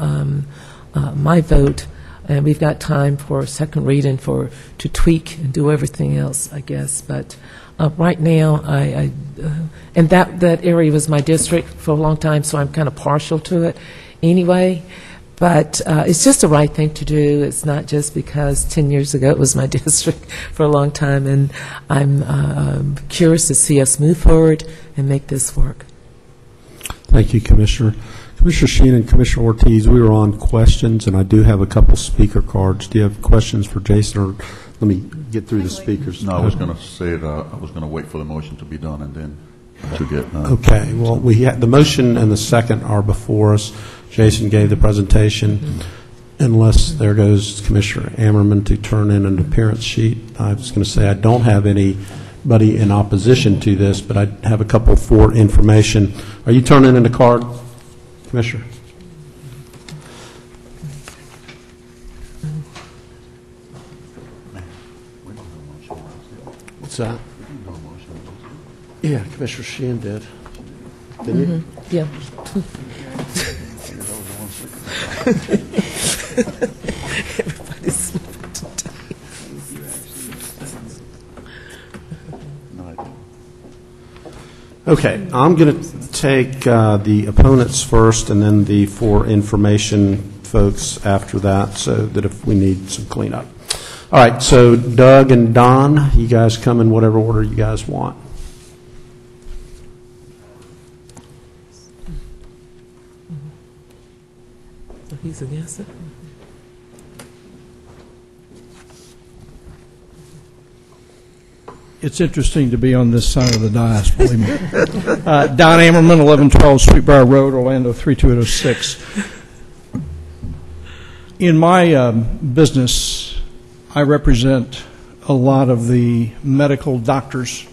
my vote, and we've got time for a second reading to tweak and do everything else, I guess. But right now, and that area was my district for a long time, so I'm kind of partial to it anyway. But it's just the right thing to do. It's not just because 10 years ago it was my district for a long time, and I'm curious to see us move forward and make this work. Thank you, Commissioner. Commissioner Sheen and Commissioner Ortiz, we were on questions, and I do have a couple speaker cards. Do you have questions for Jason, or let me get through the speakers? No, I was going to say I was going to wait for the motion to be done and then to get. Okay. Well, the motion and the second are before us. Jason gave the presentation. Unless there goes Commissioner Ammerman to turn in an appearance sheet. I was going to say I don't have anybody in opposition to this, but I have a couple for information. Are you turning in a card, Commissioner? What's that? Yeah, Commissioner Sheehan did. Didn't you? Yeah. Everybody's slipping today. Okay, I'm going to take the opponents first and then the for information folks after that, so that if we need some cleanup. All right, so Doug and Don, you guys come in whatever order you guys want. He's against it. It's interesting to be on this side of the dais, believe me. Don Ammerman, 1112 Sweetbriar Road, Orlando 32806. In my business, I represent a lot of the medical doctors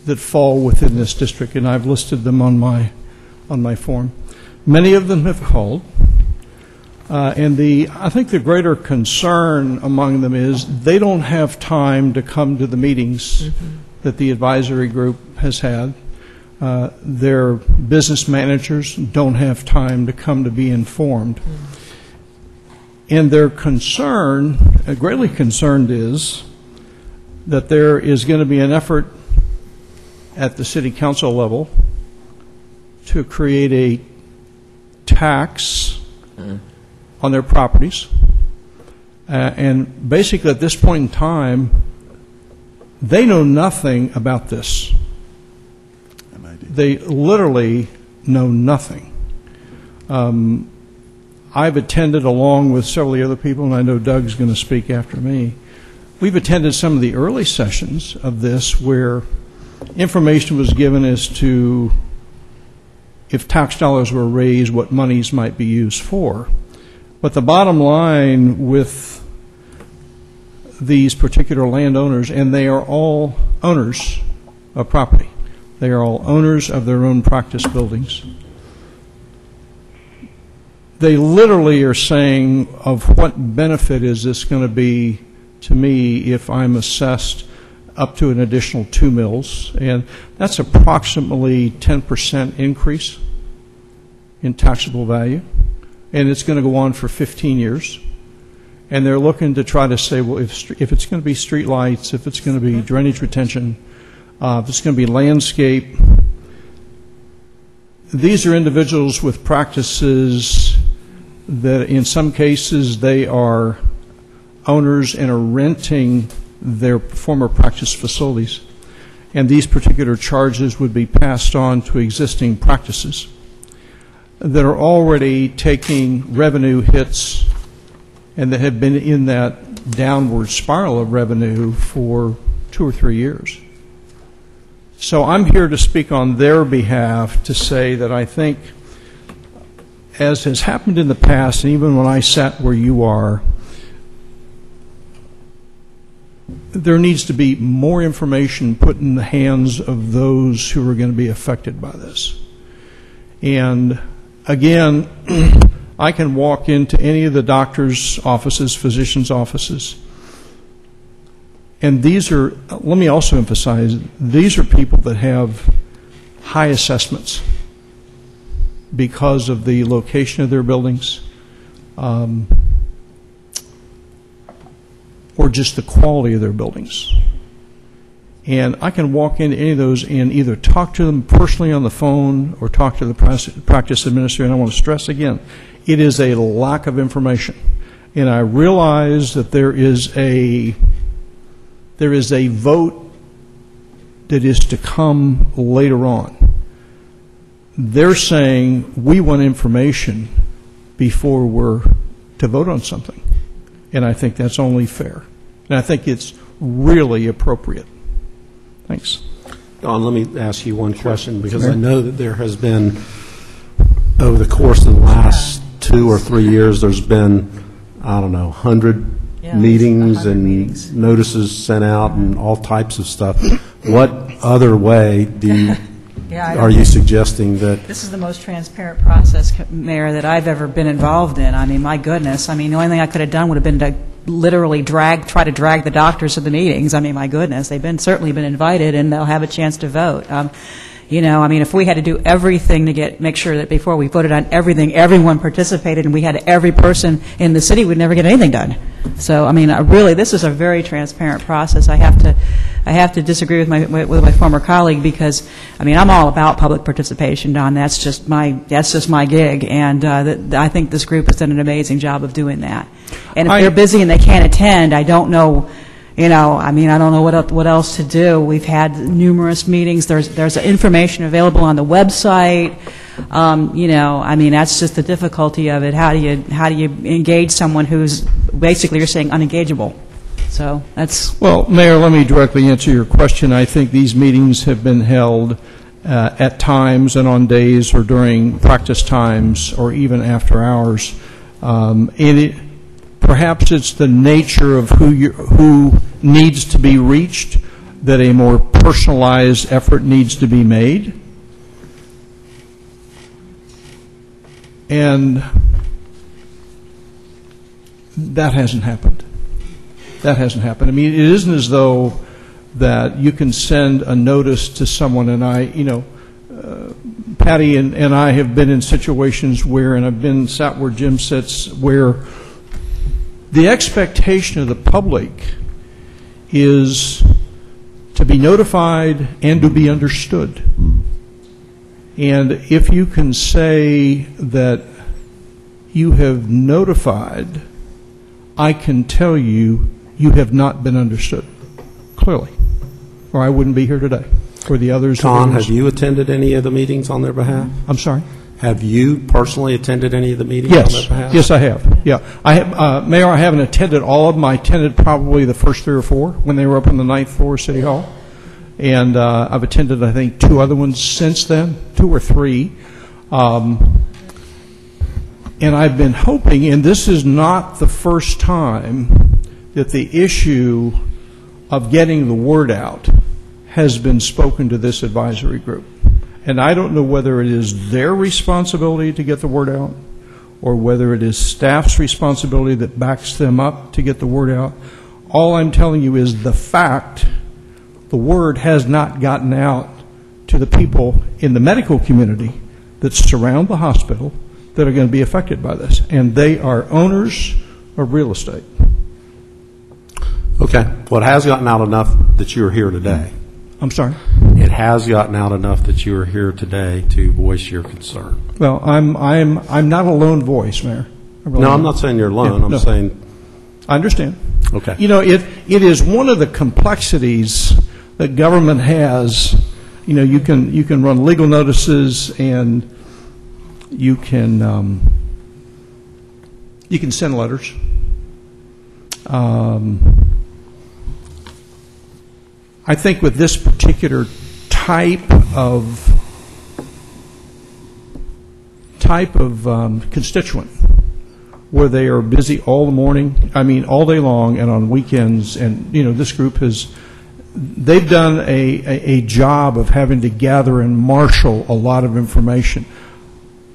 that fall within this district, and I've listed them on my form. Many of them have called, and I think the greater concern among them is they don't have time to come to the meetings that the advisory group has had. Their business managers don't have time to come to be informed. And their concern, greatly concerned, is that there is going to be an effort at the city council level to create a tax on their properties. And basically at this point in time, they know nothing about this. They literally know nothing. I've attended, along with several of the other people, and I know Doug's going to speak after me, we've attended some of the early sessions of this where information was given as to if tax dollars were raised, what monies might be used for. But the bottom line with these particular landowners, and they are all owners of property, they are all owners of their own practice buildings. They literally are saying, of what benefit is this going to be to me if I'm assessed up to an additional 2 mills? And that's approximately 10% increase in taxable value. And it's going to go on for 15 years. And they're looking to try to say, well, if it's going to be street lights, if it's going to be drainage retention, if it's going to be landscape, these are individuals with practices that in some cases they are owners and are renting their former practice facilities. And these particular charges would be passed on to existing practices that are already taking revenue hits and that have been in that downward spiral of revenue for 2 or 3 years. So I'm here to speak on their behalf to say that I think, as has happened in the past, and even when I sat where you are, there needs to be more information put in the hands of those who are going to be affected by this. And again, I can walk into any of the doctor's offices, physicians' offices, and these are, let me also emphasize, these are people that have high assessments because of the location of their buildings, or just the quality of their buildings. And I can walk into any of those and either talk to them personally on the phone or talk to the practice administrator. And I want to stress again, it is a lack of information. And I realize that there is a vote that is to come later on. They're saying we want information before we're to vote on something. And I think that's only fair. And I think it's really appropriate. Thanks. Don, let me ask you one question, because I know that there has been, over the course of the last 2 or 3 years, there's been, I don't know, 100 meetings and notices sent out and all types of stuff. What other way do you, are you suggesting that? This is the most transparent process, Mayor, that I've ever been involved in. I mean, my goodness. I mean, the only thing I could have done would have been to literally try to drag the doctors to the meetings. I mean, my goodness, they've certainly been invited, and they'll have a chance to vote. You know, I mean, if we had to do everything to make sure that before we voted on everything, everyone participated, and we had every person in the city, we'd never get anything done. So, I mean, really, this is a very transparent process. I have to disagree with my former colleague, because, I mean, I'm all about public participation, Don. That's just my gig, and I think this group has done an amazing job of doing that. And if they're busy and they can't attend, I don't know. You know, I mean, I don't know what else to do. We've had numerous meetings. There's information available on the website. You know, I mean, that's just the difficulty of it. How do you engage someone who's basically, you're saying, unengageable? So that's. Well, Mayor, let me directly answer your question. I think these meetings have been held at times and on days or during practice times or even after hours. And perhaps it's the nature of who needs to be reached, that a more personalized effort needs to be made. And that hasn't happened. That hasn't happened. I mean, it isn't as though that you can send a notice to someone, and Patty and I have been in situations where, and I've been sat where Jim sits, where the expectation of the public is to be notified and to be understood. And if you can say that you have notified, I can tell you, you have not been understood, clearly, or I wouldn't be here today, or the others. Con, have you attended any of the meetings on their behalf? I'm sorry? Have you personally attended any of the meetings on their behalf? Yes, I have. Yeah, I have, Mayor, I haven't attended all of them. I attended probably the first 3 or 4 when they were up on the 9th floor of City Hall. And I've attended, I think, 2 other ones since then, 2 or 3. And I've been hoping, and this is not the first time, that the issue of getting the word out has been spoken to this advisory group. And I don't know whether it is their responsibility to get the word out or whether it is staff's responsibility that backs them up to get the word out. All I'm telling you is the fact the word has not gotten out to the people in the medical community that surround the hospital that are going to be affected by this. And they are owners of real estate. Okay. Well, it has gotten out enough that you are here today. I'm sorry? It has gotten out enough that you are here today to voice your concern. Well, I'm not a lone voice, Mayor. No, I'm not saying you're alone. I'm saying... I understand. Okay. You know, it is one of the complexities that government has. You know, you can run legal notices and you can send letters. I think with this particular type of constituent, where they are busy all the morning, I mean all day long and on weekends, and you know this group they've done a job of having to gather and marshal a lot of information.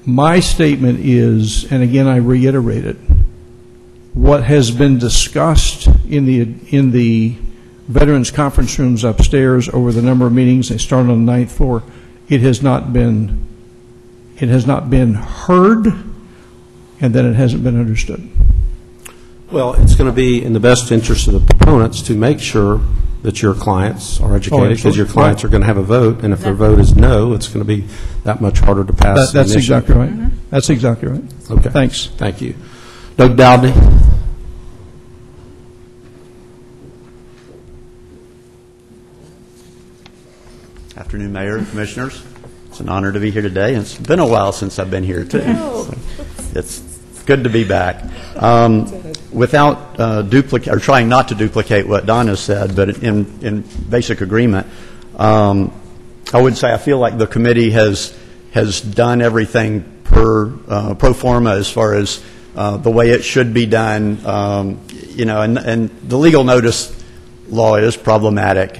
My statement is, and again I reiterate it, what has been discussed in the Veterans Conference rooms upstairs over the number of meetings, they started on the 9th floor, it has not been heard, and then it hasn't been understood. Well, it's going to be in the best interest of the proponents to make sure that your clients are educated, because your clients are going to have a vote, and if their vote is no, it's going to be that much harder to pass. That's exactly right. Mm-hmm. That's exactly right. Okay. Thanks. Thank you. Doug Dowdney. Afternoon, Mayor and Commissioners. It's an honor to be here today, and it's been a while since I've been here, too. So it's good to be back. Without or trying not to duplicate what Donna said, but in basic agreement, I would say I feel like the committee has done everything pro forma as far as the way it should be done. You know, and the legal notice law is problematic.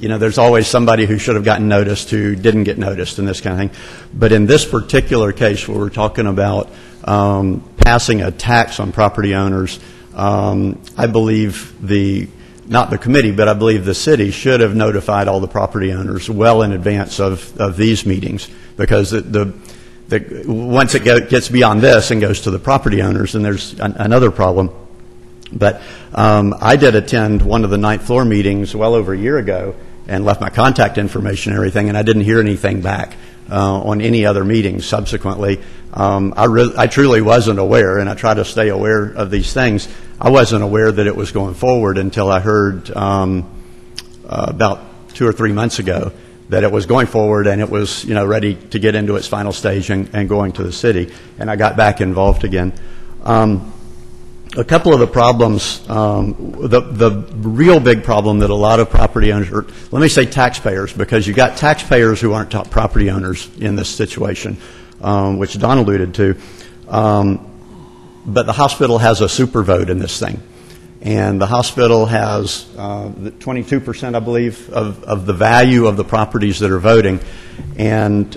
You know, there's always somebody who should have gotten noticed who didn't get noticed and this kind of thing. But in this particular case where we're talking about passing a tax on property owners, I believe not the committee, but I believe the city should have notified all the property owners well in advance of these meetings, because once it gets beyond this and goes to the property owners, then there's another problem. But I did attend one of the 9th floor meetings well over a year ago and left my contact information and everything, and I didn't hear anything back on any other meetings subsequently. I truly wasn't aware, and I try to stay aware of these things. I wasn't aware that it was going forward until I heard about 2 or 3 months ago that it was going forward and it was, you know, ready to get into its final stage and going to the city, and I got back involved again. A couple of the problems, the real big problem that a lot of property owners, or let me say taxpayers, because you've got taxpayers who aren't property owners in this situation, which Don alluded to, but the hospital has a super vote in this thing. and the hospital has 22%, I believe, of the value of the properties that are voting, and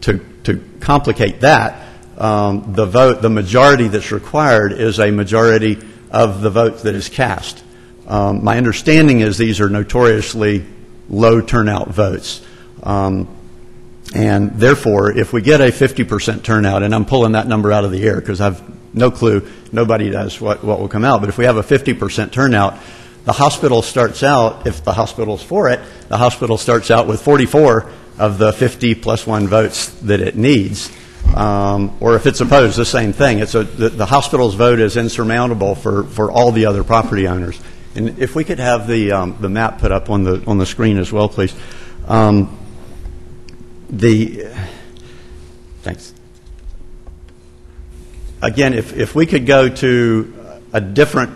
to complicate that, the majority that's required is a majority of the vote that is cast. My understanding is these are notoriously low turnout votes. And therefore, if we get a 50% turnout, and I'm pulling that number out of the air because I've no clue, nobody does what will come out, but if we have a 50% turnout, the hospital starts out, if the hospital's for it, the hospital starts out with 44 of the 50 plus 1 votes that it needs. Or if it's opposed, the same thing. The hospital's vote is insurmountable for all the other property owners. And if we could have the map put up on the screen as well, please. Thanks. Again, if we could go to a different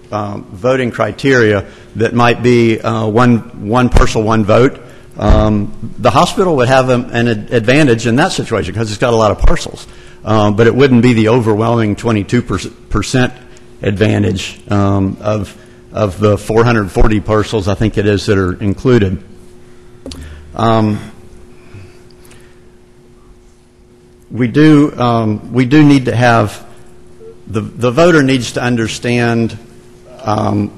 voting criteria that might be one parcel, one vote, the hospital would have an advantage in that situation because it's got a lot of parcels. But it wouldn't be the overwhelming 22% advantage of the 440 parcels, I think it is, that are included. We do need to have the voter needs to understand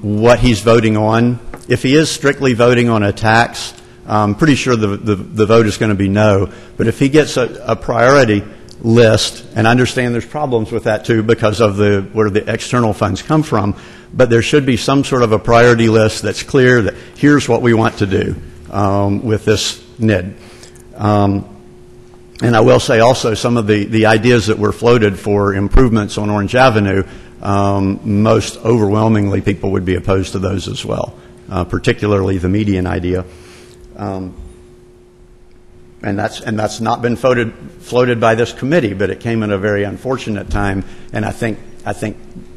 what he's voting on. If he is strictly voting on a tax, I'm pretty sure the vote is going to be no. But if he gets a priority list, and I understand there's problems with that too because of where the external funds come from, but there should be some sort of a priority list that's clear that here's what we want to do with this NID. And I will say also some of the ideas that were floated for improvements on Orange Avenue, most overwhelmingly people would be opposed to those as well, particularly the median idea. And that's not been floated by this committee, but it came at a very unfortunate time, and I think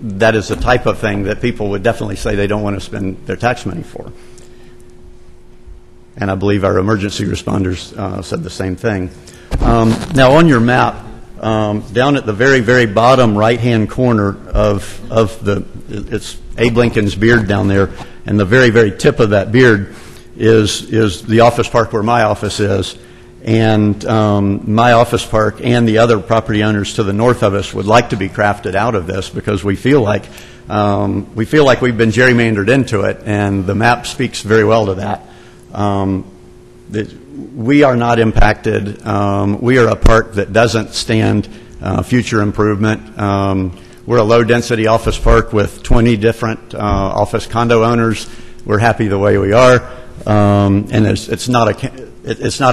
that is the type of thing that people would definitely say they don't want to spend their tax money for. And I believe our emergency responders said the same thing. Now on your map, down at the very, very bottom right-hand corner of it's Abe Lincoln's beard down there, and the very, very tip of that beard is the office park where my office is. And my office park and the other property owners to the north of us would like to be crafted out of this because we feel like we've been gerrymandered into it, and the map speaks very well to that. We are not impacted. We are a park that doesn't stand future improvement. We're a low-density office park with 20 different office condo owners. We're happy the way we are, and it's not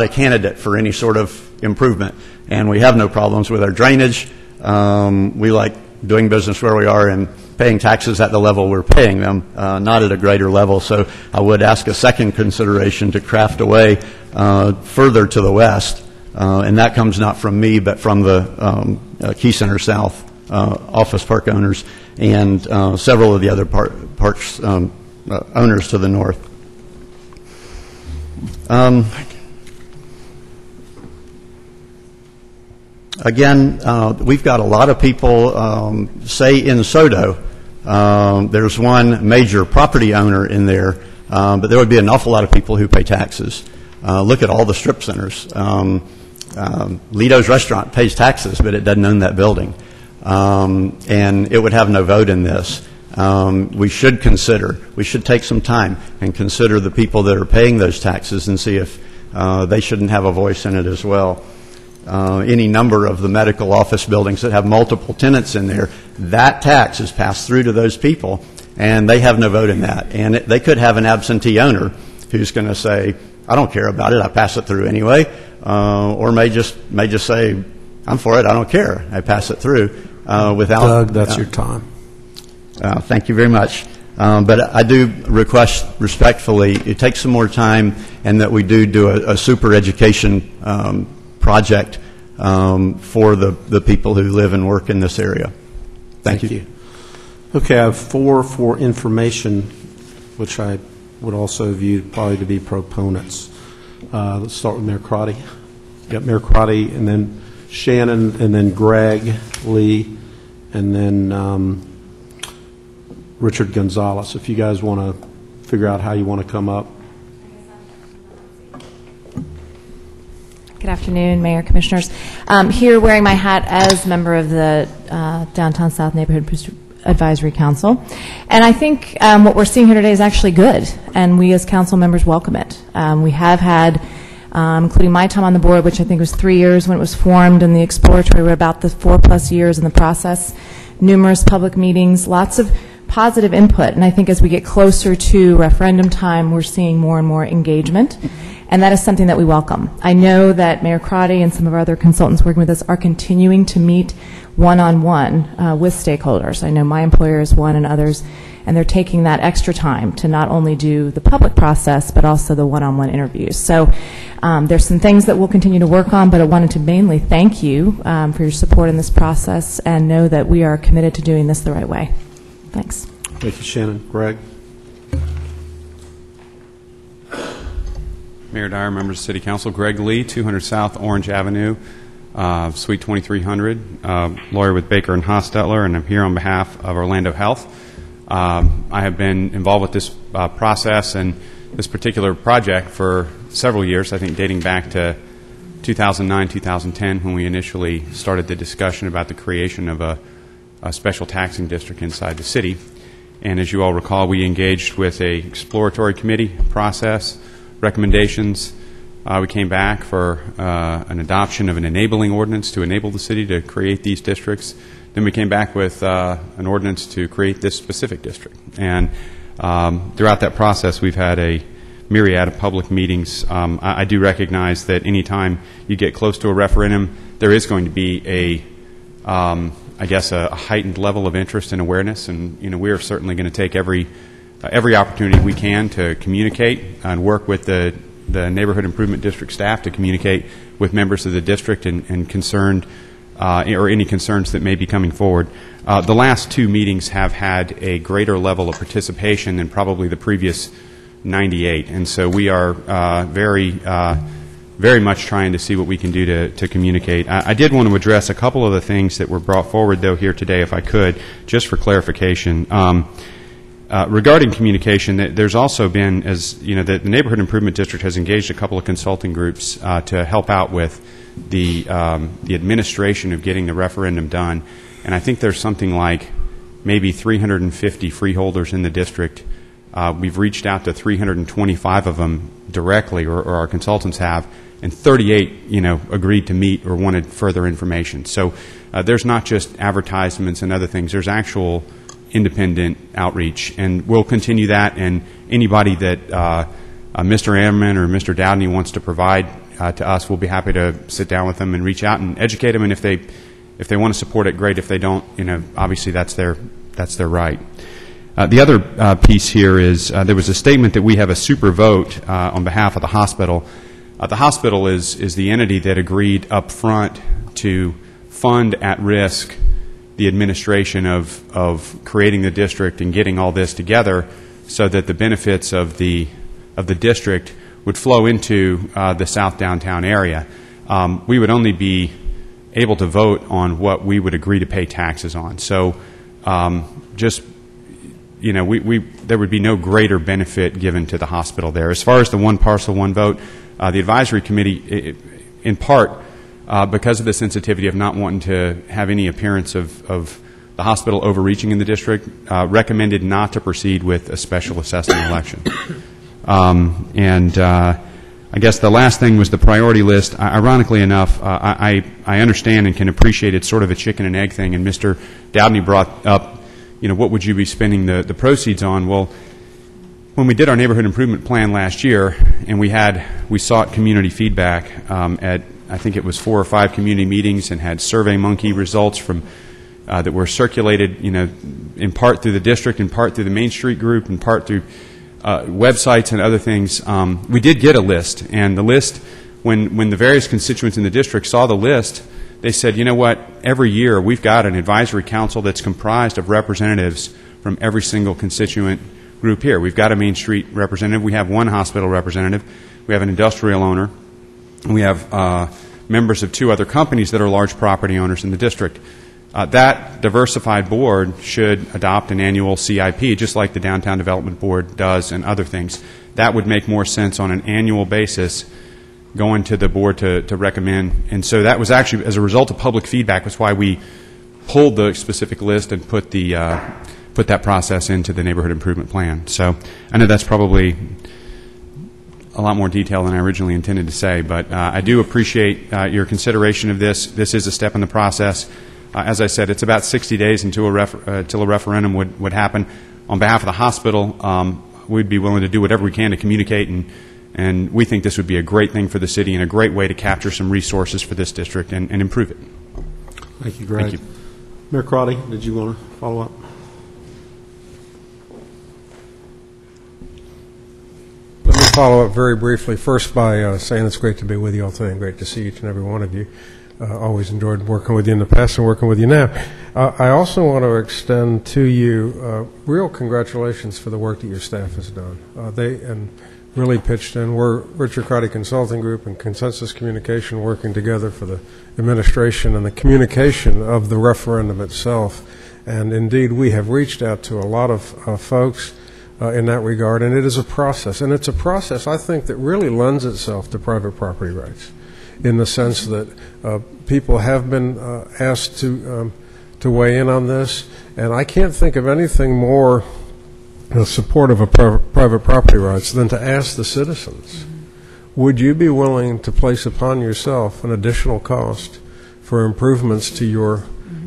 a candidate for any sort of improvement. And we have no problems with our drainage. We like doing business where we are and paying taxes at the level we're paying them, not at a greater level. So I would ask a second consideration to craft away further to the west, and that comes not from me, but from the Key Center South office park owners and several of the other parks owners to the north. Again, we've got a lot of people, say in Sodo, there's one major property owner in there, but there would be an awful lot of people who pay taxes. Look at all the strip centers. Lito's restaurant pays taxes, but it doesn't own that building. And it would have no vote in this. We should take some time and consider the people that are paying those taxes and see if they shouldn't have a voice in it as well. Any number of the medical office buildings that have multiple tenants in there, that tax is passed through to those people, and they have no vote in that. And they could have an absentee owner who's going to say, I don't care about it, I pass it through anyway, or may just say, I'm for it, I don't care, I pass it through without... Doug, that's your time. Thank you very much. But I do request respectfully, it takes some more time, and that we do a super education project for the people who live and work in this area. Thank you. Okay, I have 4 for information, which I would also view probably to be proponents. Let's start with Mayor Crotty. Yep, Mayor Crotty, and then Shannon, and then Greg Lee, and then Richard Gonzalez. If you guys want to figure out how you want to come up. Good afternoon, Mayor, Commissioners. Here wearing my hat as member of the Downtown South Neighborhood Advisory Council. And I think what we're seeing here today is actually good, and we as council members welcome it. We have had, including my time on the board, which I think was 3 years when it was formed, and the exploratory were about the 4+ years in the process, numerous public meetings, lots of positive input. And I think as we get closer to referendum time, we're seeing more and more engagement. And that is something that we welcome. I know that Mayor Crotty and some of our other consultants working with us are continuing to meet one-on-one with stakeholders. I know my employer is one and others, and they're taking that extra time to not only do the public process, but also the one-on-one interviews. So there's some things that we'll continue to work on, but I wanted to mainly thank you for your support in this process and know that we are committed to doing this the right way. Thanks. Thank you, Shannon. Greg? Mayor Dyer, members of City Council, Greg Lee, 200 South Orange Avenue, Suite 2300, lawyer with Baker and Hostetler, and I'm here on behalf of Orlando Health. I have been involved with this process and this particular project for several years, I think dating back to 2009, 2010, when we initially started the discussion about the creation of a special taxing district inside the city. And as you all recall, we engaged with a exploratory committee process, recommendations. We came back for an adoption of an enabling ordinance to enable the city to create these districts. Then we came back with an ordinance to create this specific district. And throughout that process, we've had a myriad of public meetings. I do recognize that any time you get close to a referendum, there is going to be I guess, a heightened level of interest and awareness. And, we are certainly going to take every opportunity we can to communicate and work with the Neighborhood Improvement District staff to communicate with members of the district and concerned or any concerns that may be coming forward. The last 2 meetings have had a greater level of participation than probably the previous 98, and so we are very much trying to see what we can do to communicate. I did want to address a couple of the things that were brought forward, though, here today, if I could, just for clarification. Regarding communication, there's also been, as you know, the Neighborhood Improvement District has engaged a couple of consulting groups to help out with the administration of getting the referendum done. And I think there's something like maybe 350 freeholders in the district. We've reached out to 325 of them directly, or our consultants have, and 38, agreed to meet or wanted further information. So there's not just advertisements and other things. There's actual independent outreach, and we'll continue that. And anybody that Mr. Ammerman or Mr. Dowdney wants to provide to us, we'll be happy to sit down with them and reach out and educate them. And if they want to support it, great. If they don't, obviously that's their right. The other piece here is there was a statement that we have a super vote on behalf of the hospital. The hospital is the entity that agreed up front to fund at risk the administration of creating the district and getting all this together so that the benefits of the district would flow into the South Downtown area. We would only be able to vote on what we would agree to pay taxes on. So just there would be no greater benefit given to the hospital there. As far as the one parcel, one vote, the advisory committee, in part because of the sensitivity of not wanting to have any appearance of the hospital overreaching in the district, recommended not to proceed with a special assessment election. I guess the last thing was the priority list. Ironically enough, I understand and can appreciate it's sort of a chicken and egg thing, and Mr. Dowdney brought up, what would you be spending the proceeds on? Well, when we did our neighborhood improvement plan last year, and we sought community feedback at, I think it was 4 or 5 community meetings, and had SurveyMonkey results from that were circulated, in part through the district, in part through the Main Street group, in part through websites and other things. We did get a list, and the list, when the various constituents in the district saw the list, they said, you know what, every year we've got an advisory council that's comprised of representatives from every single constituent group here. We've got a Main Street representative, we have one hospital representative, we have an industrial owner, and we have members of 2 other companies that are large property owners in the district. That diversified board should adopt an annual CIP, just like the Downtown Development Board does and other things. That would make more sense on an annual basis going to the board to recommend. And so that was actually, as a result of public feedback, was why we pulled the specific list and put that process into the neighborhood improvement plan. So I know that's probably a lot more detail than I originally intended to say, but I do appreciate your consideration of this. This is a step in the process. As I said, it's about 60 days until a referendum would happen. On behalf of the hospital, we'd be willing to do whatever we can to communicate, and we think this would be a great thing for the city and a great way to capture some resources for this district and improve it. Thank you, Greg. Thank you. Mayor Crotty, did you want to follow up? Let me follow up very briefly, first by saying it's great to be with you all today and great to see each and every one of you. Always enjoyed working with you in the past and working with you now. I also want to extend to you real congratulations for the work that your staff has done. They really pitched in. We're Richard Crotty Consulting Group and Consensus Communication working together for the administration and the communication of the referendum itself. And indeed, we have reached out to a lot of folks in that regard, and it is a process. And it's a process, I think, that really lends itself to private property rights, in the sense that people have been asked to weigh in on this, and I can't think of anything more supportive of private property rights than to ask the citizens, would you be willing to place upon yourself an additional cost for improvements to your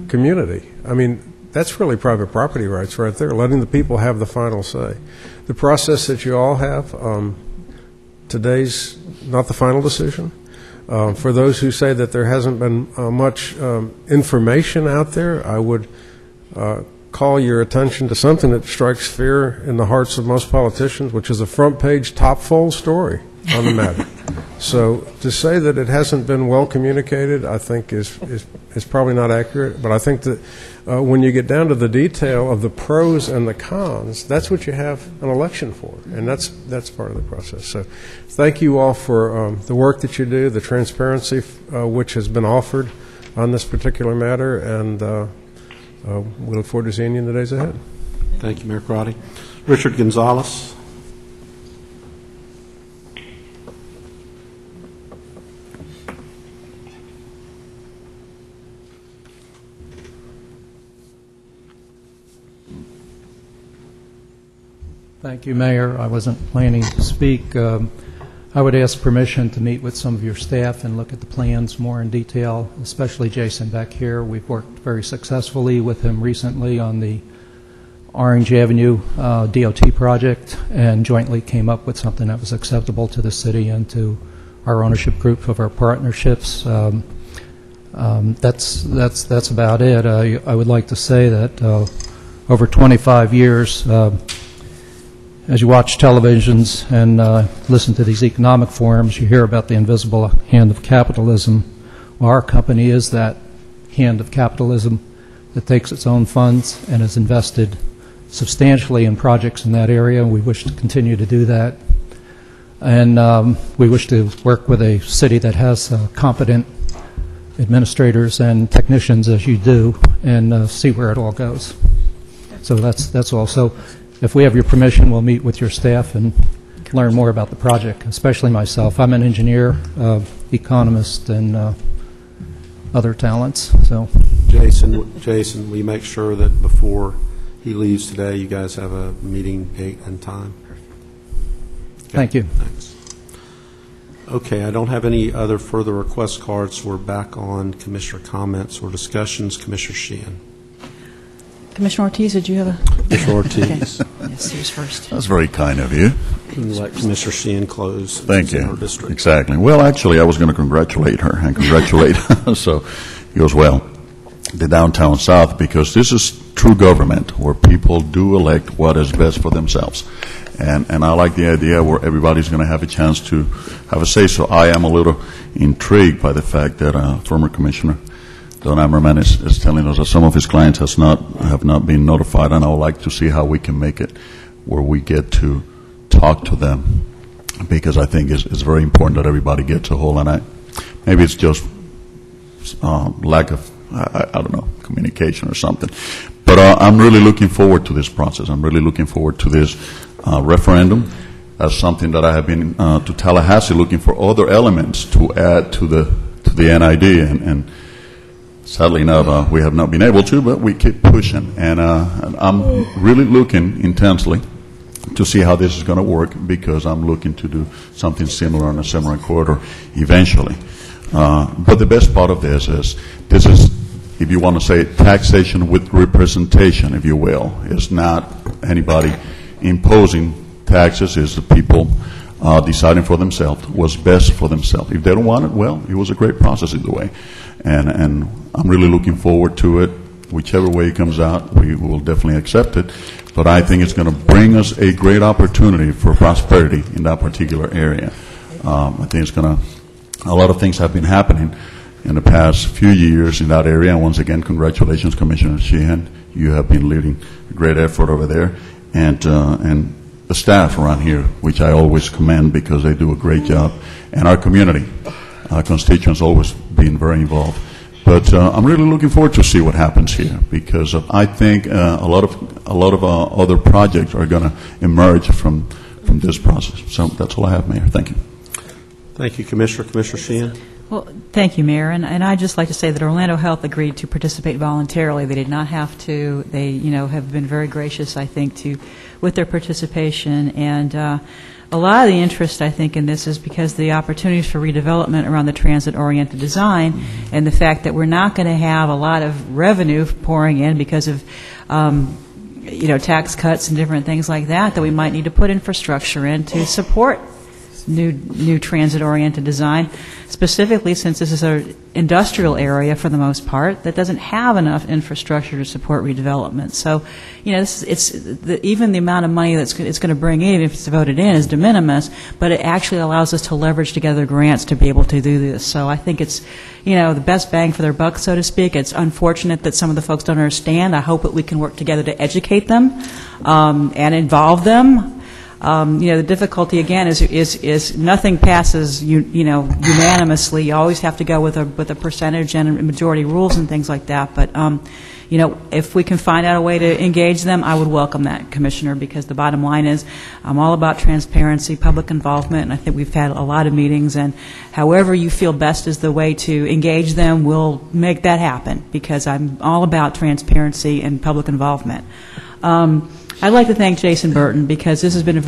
community? I mean, that's really private property rights right there, letting the people have the final say. The process that you all have, today's not the final decision. For those who say that there hasn't been much information out there, I would call your attention to something that strikes fear in the hearts of most politicians, which is a front-page, top-fold story on the matter. So to say that it hasn't been well communicated, I think is probably not accurate. But I think that when you get down to the detail of the pros and the cons, that's what you have an election for, and that's part of the process. So thank you all for the work that you do, the transparency which has been offered on this particular matter, and we look forward to seeing you in the days ahead. Thank you, Mayor Crotty. Richard Gonzalez. Thank you, Mayor. I wasn't planning to speak. I would ask permission to meet with some of your staff and look at the plans more in detail, especially Jason back here. We've worked very successfully with him recently on the Orange Avenue DOT project and jointly came up with something that was acceptable to the city and to our ownership group of our partnerships. That's about it. I would like to say that over 25 years, as you watch televisions and listen to these economic forums, you hear about the invisible hand of capitalism. Well, our company is that hand of capitalism that takes its own funds and has invested substantially in projects in that area, and we wish to continue to do that. And we wish to work with a city that has competent administrators and technicians, as you do, and see where it all goes. So that's all. So if we have your permission, we'll meet with your staff and learn more about the project, especially myself. I'm an engineer, economist, and other talents. So, Jason, will you make sure that before he leaves today, you guys have a meeting date and time? Okay. Thank you. Thanks. Okay, I don't have any other further request cards. We're back on Commissioner comments or discussions. Commissioner Sheehan. Commissioner Ortiz, did you have a... Commissioner Ortiz. Okay. Yes, he was first. That's very kind of you. And let Commissioner Sheehan close. Thank you. Her district. Exactly. Well, actually, I was going to congratulate her and congratulate, so it goes well, the Downtown South, because this is true government where people do elect what is best for themselves. And I like the idea where everybody's going to have a chance to have a say. So I am a little intrigued by the fact that former Commissioner Don Ammerman is telling us that some of his clients have not been notified, and I would like to see how we can make it where we get to talk to them, because I think it's very important that everybody gets a hold. And maybe it's just lack of I don't know, communication or something. But I'm really looking forward to this process. I'm really looking forward to this referendum as something that I have been to Tallahassee looking for other elements to add to the NID, and sadly enough, we have not been able to, but we keep pushing. And I'm really looking intensely to see how this is going to work, because I'm looking to do something similar on a similar corridor eventually. But the best part of this is, if you want to say, taxation with representation, if you will. It's not anybody imposing taxes, it's the people deciding for themselves what's best for themselves. If they don't want it, well, it was a great process either way. And I'm really looking forward to it. Whichever way it comes out, we will definitely accept it. But I think it's going to bring us a great opportunity for prosperity in that particular area. I think it's going to, a lot of things have been happening in the past few years in that area. And once again, congratulations, Commissioner Sheehan. You have been leading a great effort over there. And the staff around here, which I always commend because they do a great job. And our community, our constituents always been very involved. But I'm really looking forward to see what happens here, because I think a lot of other projects are going to emerge from this process. So that's all I have, Mayor. Thank you. Thank you, Commissioner. Commissioner Sheehan. Well, thank you, Mayor. And I'd just like to say that Orlando Health agreed to participate voluntarily. They did not have to. They, have been very gracious, I think, with their participation. And a lot of the interest, I think, in this is because the opportunities for redevelopment around the transit-oriented design, and the fact that we're not going to have a lot of revenue pouring in because of tax cuts and different things like that we might need to put infrastructure in to support new transit-oriented design, specifically since this is an industrial area for the most part that doesn't have enough infrastructure to support redevelopment. So, even the amount of money it's going to bring in, if it's voted in, is de minimis, but it actually allows us to leverage together grants to be able to do this. So I think it's, the best bang for their buck, so to speak. It's unfortunate that some of the folks don't understand. I hope that we can work together to educate them and involve them. The difficulty again is nothing passes unanimously. You always have to go with a percentage and a majority rules and things like that. But if we can find out a way to engage them, I would welcome that, Commissioner, because the bottom line is I'm all about transparency, public involvement, and I think we've had a lot of meetings. And however you feel best is the way to engage them, we'll make that happen, because I'm all about transparency and public involvement. I'd like to thank Jason Burton, because this has been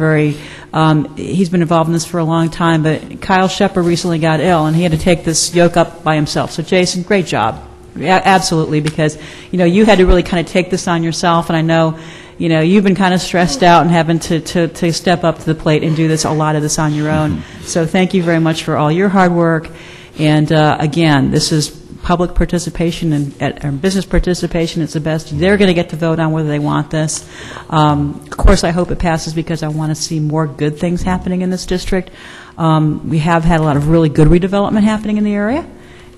he's been involved in this for a long time, but Kyle Shepard recently got ill, and he had to take this yoke up by himself. So Jason, great job. Absolutely, because, you had to really kind of take this on yourself, and I know, you've been kind of stressed out and having to step up to the plate and do a lot of this on your own. So thank you very much for all your hard work. And again, this is public participation and business participation. It's the best. They're going to get to vote on whether they want this. Of course, I hope it passes, because I want to see more good things happening in this district. We have had a lot of really good redevelopment happening in the area,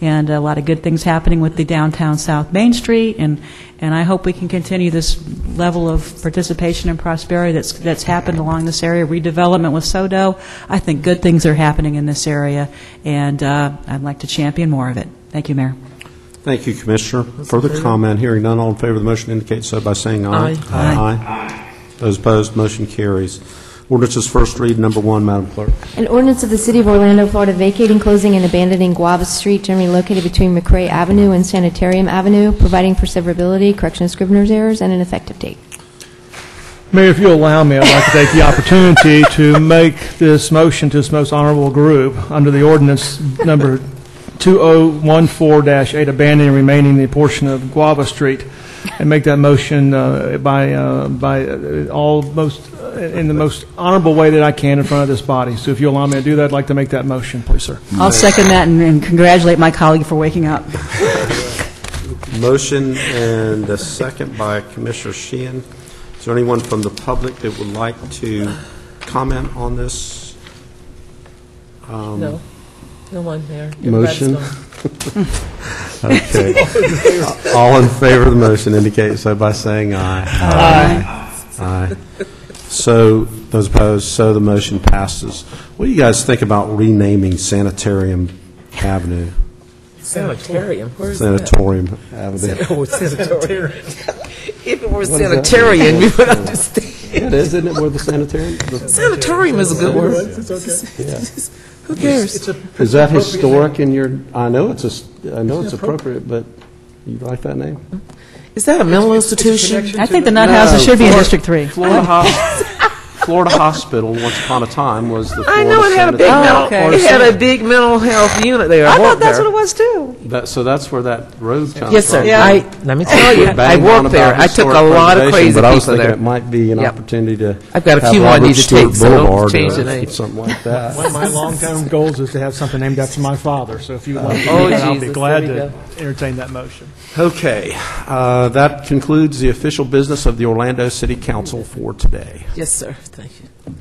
and a lot of good things happening with the downtown South Main Street, and I hope we can continue this level of participation and prosperity that's happened along this area. Redevelopment with SoDo, I think good things are happening in this area, and I'd like to champion more of it. Thank you, Mayor. Thank you, Commissioner. Further comment? Hearing none, all in favor of the motion indicate so by saying aye. Aye. Those opposed, motion carries. Ordinance's first read, number 1, Madam Clerk. An ordinance of the City of Orlando, Florida, vacating, closing, and abandoning Guava Street, generally located between McRae Avenue and Sanitarium Avenue, providing for severability, correction of scrivener's errors, and an effective date. Mayor, if you'll allow me, I'd like to take the opportunity to make this motion to this most honorable group under the ordinance number 2014-8, abandoning and remaining the portion of Guava Street, and make that motion by almost in the most honorable way that I can in front of this body. So if you'll allow me to do that, I'd like to make that motion, please, sir. I'll second that and congratulate my colleague for waking up. Motion and a second by Commissioner Sheehan. Is there anyone from the public that would like to comment on this? No. No one there. Motion. Okay. All in favor of the motion indicate so by saying aye. Aye. So, those opposed, so the motion passes. What do you guys think about renaming Sanitarium Avenue? Sanitarium. Where's Sanatorium Avenue. that? Oh, sanatorium. If it were What does that sanitarian, mean? we would understand. It is, isn't it, where the sanitarium? Sanitarium is a good word. Who cares? Is that historic in your, I know it's appropriate, but you like that name? Is that a mental institution? I think the nut houses should be in District 3. Florida Hospital, once upon a time, was the I Florida know it had a big Sanitarium. it had a big mental health unit there. I thought worked that's there. what it was too. So that's where that road comes from. Yes, sir. Yeah. Let me tell you, I Banged on worked there. about I took a historic lot of preservation, crazy but I was people thinking there. it might be an Yep. opportunity to I've got a have few more I Robert need to Stewart take, so don't Boulevard change or the name. something like that. One of my long-term goals is to have something named after my father, so if you want to Oh, do that, I'll be Jesus, glad there we to go. entertain that motion. Okay, that concludes the official business of the Orlando City Council for today. Yes, sir. Thank you.